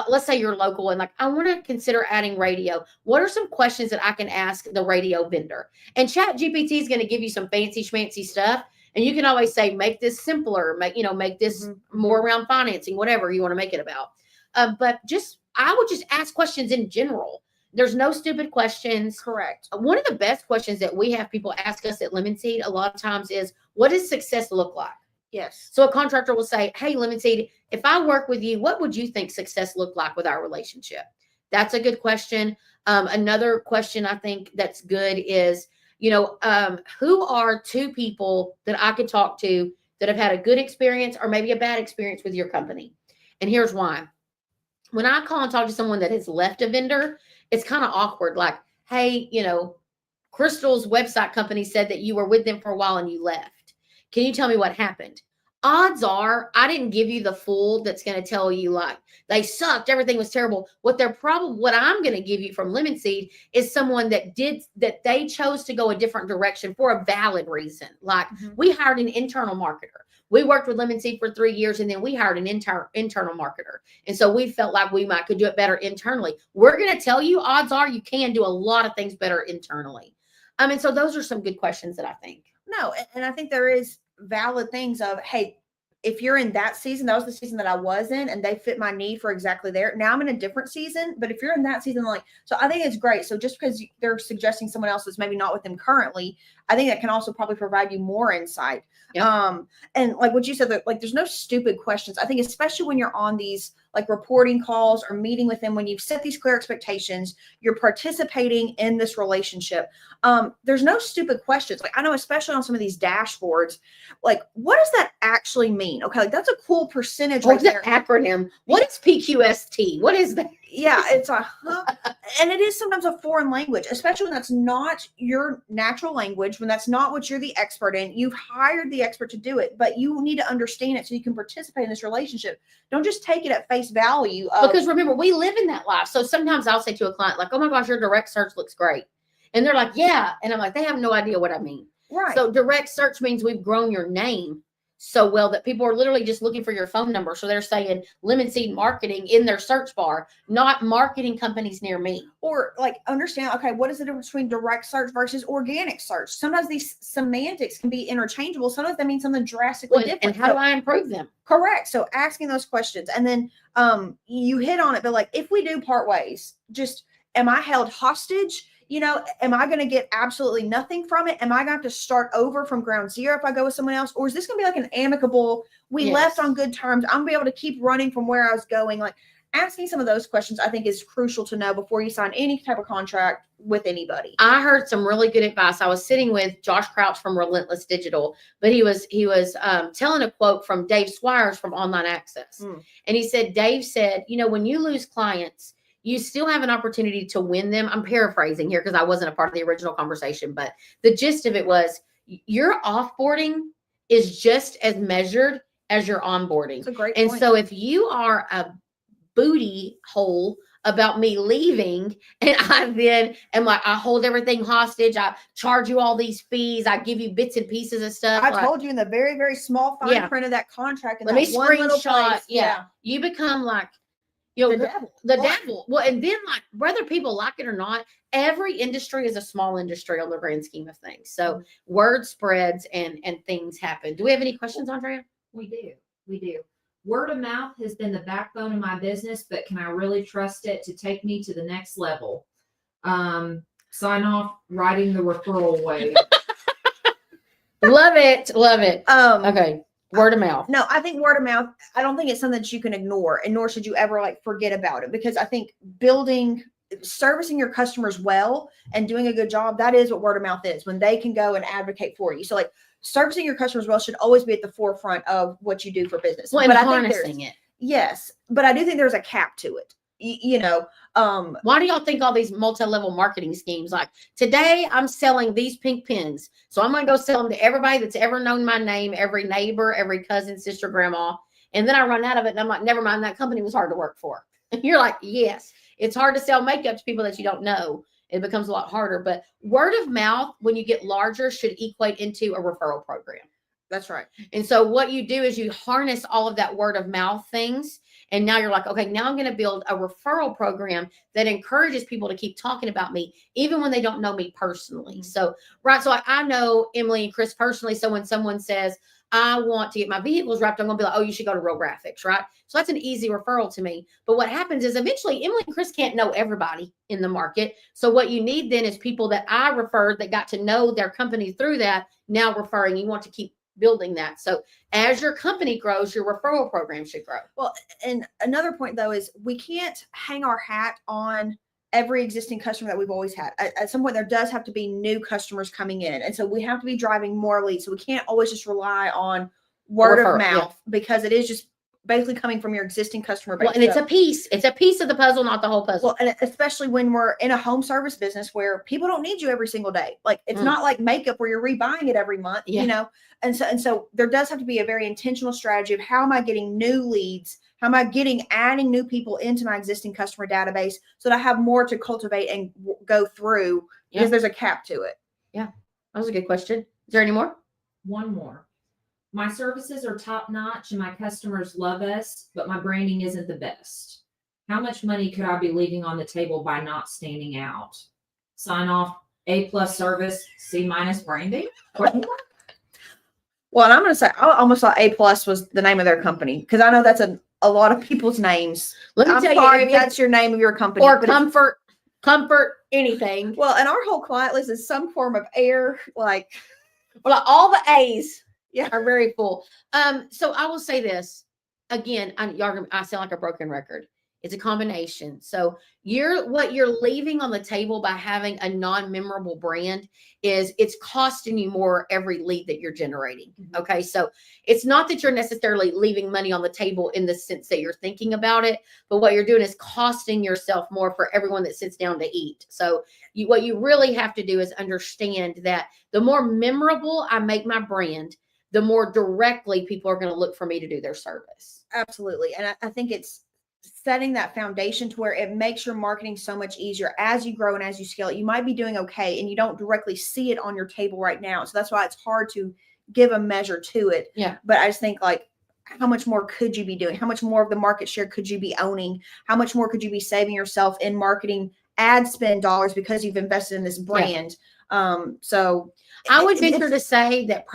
let's say you're local and like, I want to consider adding radio. What are some questions that I can ask the radio vendor? And ChatGPT is going to give you some fancy schmancy stuff. And you can always say, make this simpler, make this more around financing, whatever you want to make it about. But I would just ask questions in general. There's no stupid questions. Correct. One of the best questions that we have people ask us at Lemon Seed a lot of times is, what does success look like? Yes. So a contractor will say, hey, Lemon Seed, if I work with you, what would you think success looked like with our relationship? That's a good question. Another question I think that's good is, who are two people that I could talk to that have had a good experience or maybe a bad experience with your company? And here's why. When I call and talk to someone that has left a vendor, it's kind of awkward. Like, hey, Crystal's website company said that you were with them for a while and you left. Can you tell me what happened? Odds are I didn't give you the fool that's going to tell you like they sucked, everything was terrible. What I'm going to give you from Lemon Seed is someone that they chose to go a different direction for a valid reason. Like we hired an internal marketer. we worked with Lemon Seed for 3 years, and then we hired an internal marketer. And so we felt like we could do it better internally. We're going to tell you, odds are you can do a lot of things better internally. And so those are some good questions that I think. No, and I think there is valid things of, hey, if you're in that season, that was the season that I was in, and they fit my need for exactly there. Now I'm in a different season, but if you're in that season, like, so I think it's great. So just because they're suggesting someone else is maybe not with them currently, I think that can also probably provide you more insight. Yep. And like what you said, like there's no stupid questions. I think especially when you're on these like reporting calls or meeting with them, when you've set these clear expectations, you're participating in this relationship. There's no stupid questions. Like I know, especially on some of these dashboards, like what does that actually mean? Okay, like that's a cool percentage. What's the acronym? What is PQST? What is that? Yeah, it's a and it is sometimes a foreign language, especially when that's not your natural language, when that's not what you're the expert in. You've hired the expert to do it, but you need to understand it so you can participate in this relationship. Don't just take it at face value. Because remember, we live in that life. So sometimes I'll say to a client, like, oh my gosh, your direct search looks great. And they're like, yeah. And I'm like, they have no idea what I mean. Right. So direct search means we've grown your name so well that people are literally just looking for your phone number. So they're saying Lemon Seed Marketing in their search bar, not marketing companies near me. Or like understand, okay, what is the difference between direct search versus organic search? Sometimes these semantics can be interchangeable. Sometimes that means something drastically different. And how do I improve them? Correct. So asking those questions. And then you hit on it, but like if we do part ways, just am I held hostage? You know, am I going to get absolutely nothing from it? Am I going to have to start over from ground zero if I go with someone else? Or is this going to be like an amicable, we left on good terms, I'm going to be able to keep running from where I was going? Like asking some of those questions, I think is crucial to know before you sign any type of contract with anybody. I heard some really good advice. I was sitting with Josh Crouch from Relentless Digital, but he was telling a quote from Dave Swires from Online Access. And he said, Dave said, you know, when you lose clients, you still have an opportunity to win them. I'm paraphrasing here because I wasn't a part of the original conversation, but the gist of it was your offboarding is just as measured as your onboarding. That's a great point. And so if you are a booty hole about me leaving and I then am like, I hold everything hostage, I charge you all these fees, I give you bits and pieces of stuff. I told you in the very, very small fine print of that contract. And let me screenshot. You become like, you know, the devil. Well, and then like whether people like it or not, every industry is a small industry on the grand scheme of things. So word spreads and things happen. Do we have any questions, Andrea? We do. Word of mouth has been the backbone of my business, but can I really trust it to take me to the next level? Sign off, writing the referral way. Love it. Okay. Word of mouth. No, I think word of mouth, I don't think it's something that you can ignore, and nor should you ever like forget about it, because I think servicing your customers well and doing a good job, that is what word of mouth is, when they can go and advocate for you. So like servicing your customers well should always be at the forefront of what you do for business. Well, but harnessing it. Yes, but I do think there's a cap to it. You know, why do y'all think all these multi-level marketing schemes? Like today I'm selling these pink pens, so I'm going to go sell them to everybody that's ever known my name, every neighbor, every cousin, sister, grandma. And then I run out of it and I'm like, never mind, that company was hard to work for. And you're like, yes, it's hard to sell makeup to people that you don't know. It becomes a lot harder, but word of mouth, when you get larger, should equate into a referral program. That's right. And so what you do is you harness all of that word of mouth things. And now you're like, okay, now I'm going to build a referral program that encourages people to keep talking about me, even when they don't know me personally. So, right. So I know Emily and Chris personally. So when someone says, I want to get my vehicles wrapped, I'm going to be like, oh, you should go to Real Graphics, right? So that's an easy referral to me. But what happens is eventually Emily and Chris can't know everybody in the market. So what you need then is people that I referred that got to know their company through that, now referring. You want to keep building that. So as your company grows, your referral program should grow. Well, and another point though is we can't hang our hat on every existing customer that we've always had. At some point there does have to be new customers coming in, and so we have to be driving more leads. So we can't always just rely on word of mouth, because it is just basically coming from your existing customer base. Well, and it's a piece of the puzzle, not the whole puzzle. Well, and especially when we're in a home service business where people don't need you every single day. Like it's not like makeup where you're rebuying it every month, you know? And so there does have to be a very intentional strategy of how am I getting new leads? How am I adding new people into my existing customer database so that I have more to cultivate and go through, because there's a cap to it. Yeah. That was a good question. Is there any more? One more. My services are top notch and my customers love us, but my branding isn't the best. How much money could I be leaving on the table by not standing out? Sign off, A+ service, C- branding? Question mark? Well, and I'm going to say, I almost thought A+ was the name of their company because I know that's a lot of people's names. Let me I'm tell sorry you, if that's your name of your company. or but it's- comfort, anything. well, and our whole client list is some form of air, like, Well, all the A's yeah. are very full. So I will say this again. I sound like a broken record. It's a combination. So what you're leaving on the table by having a non-memorable brand is it's costing you more every lead that you're generating. Mhm. Okay. So it's not that you're necessarily leaving money on the table in the sense that you're thinking about it, but what you're doing is costing yourself more for everyone that sits down to eat. So what you really have to do is understand that the more memorable I make my brand, the more directly people are going to look for me to do their service. Absolutely. And I think it's setting that foundation to where it makes your marketing so much easier as you grow and as you scale it. You might be doing okay and you don't directly see it on your table right now. So that's why it's hard to give a measure to it. Yeah. But I just think, like, how much more could you be doing? How much more of the market share could you be owning? How much more could you be saving yourself in marketing ad spend dollars because you've invested in this brand? So I would venture to say that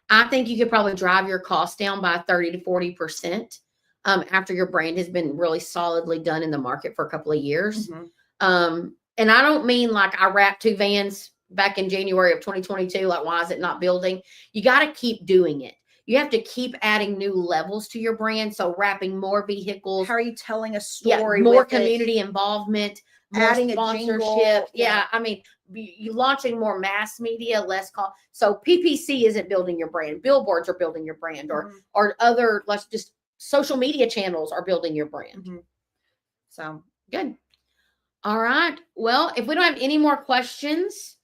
I think you could probably drive your cost down by 30 to 40%. After your brand has been really solidly done in the market for a couple of years. Mhm. And I don't mean like I wrapped 2 vans back in January of 2022. Like, why is it not building? You got to keep doing it. You have to keep adding new levels to your brand. So wrapping more vehicles. How are you telling a story? More with it? community involvement, more Adding a sponsorship. jingle. Yeah. I mean, you launching more mass media, less call. So PPC isn't building your brand. Billboards are building your brand, or other, let's just social media channels are building your brand. Mhm. So Good. All right. Well, if we don't have any more questions,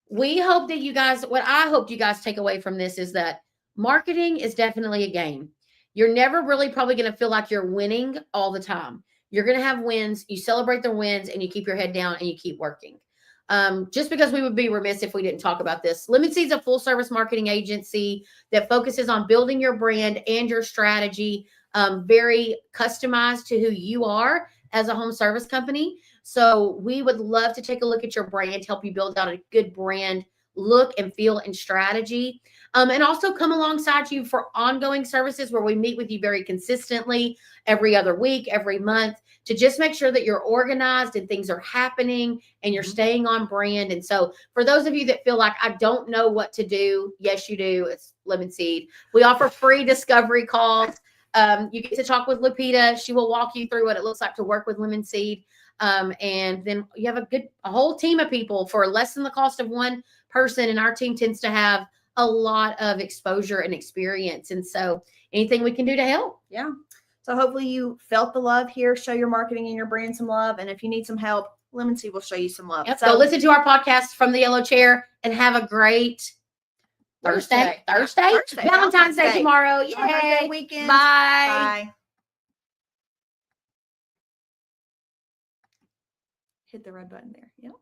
we hope that what I hope you guys take away from this is that marketing is definitely a game. You're never really probably going to feel like you're winning all the time. You're going to have wins. You celebrate the wins and you keep your head down and you keep working. Just because we would be remiss if we didn't talk about this. Lemon Seed's a full service marketing agency that focuses on building your brand and your strategy, very customized to who you are as a home service company. So we would love to take a look at your brand, help you build out a good brand look and feel and strategy. And also come alongside you for ongoing services where we meet with you very consistently every other week, every month, to just make sure that you're organized and things are happening and you're staying on brand. And so for those of you that feel like I don't know what to do, yes, you do. It's Lemon Seed. We offer free discovery calls. You get to talk with Lupita. She will walk you through what it looks like to work with Lemon Seed. And then you have a whole team of people for less than the cost of one person. And our team tends to have a lot of exposure and experience. And so anything we can do to help. yeah. So hopefully you felt the love here. Show your marketing and your brand some love. And if you need some help, Lemon Seed will show you some love. Yep. So So listen to our podcast from the yellow chair and have a great Thursday. Valentine's Day tomorrow. Yay. Valentine's Day weekend. Bye. Bye. Hit the red button there. Yep.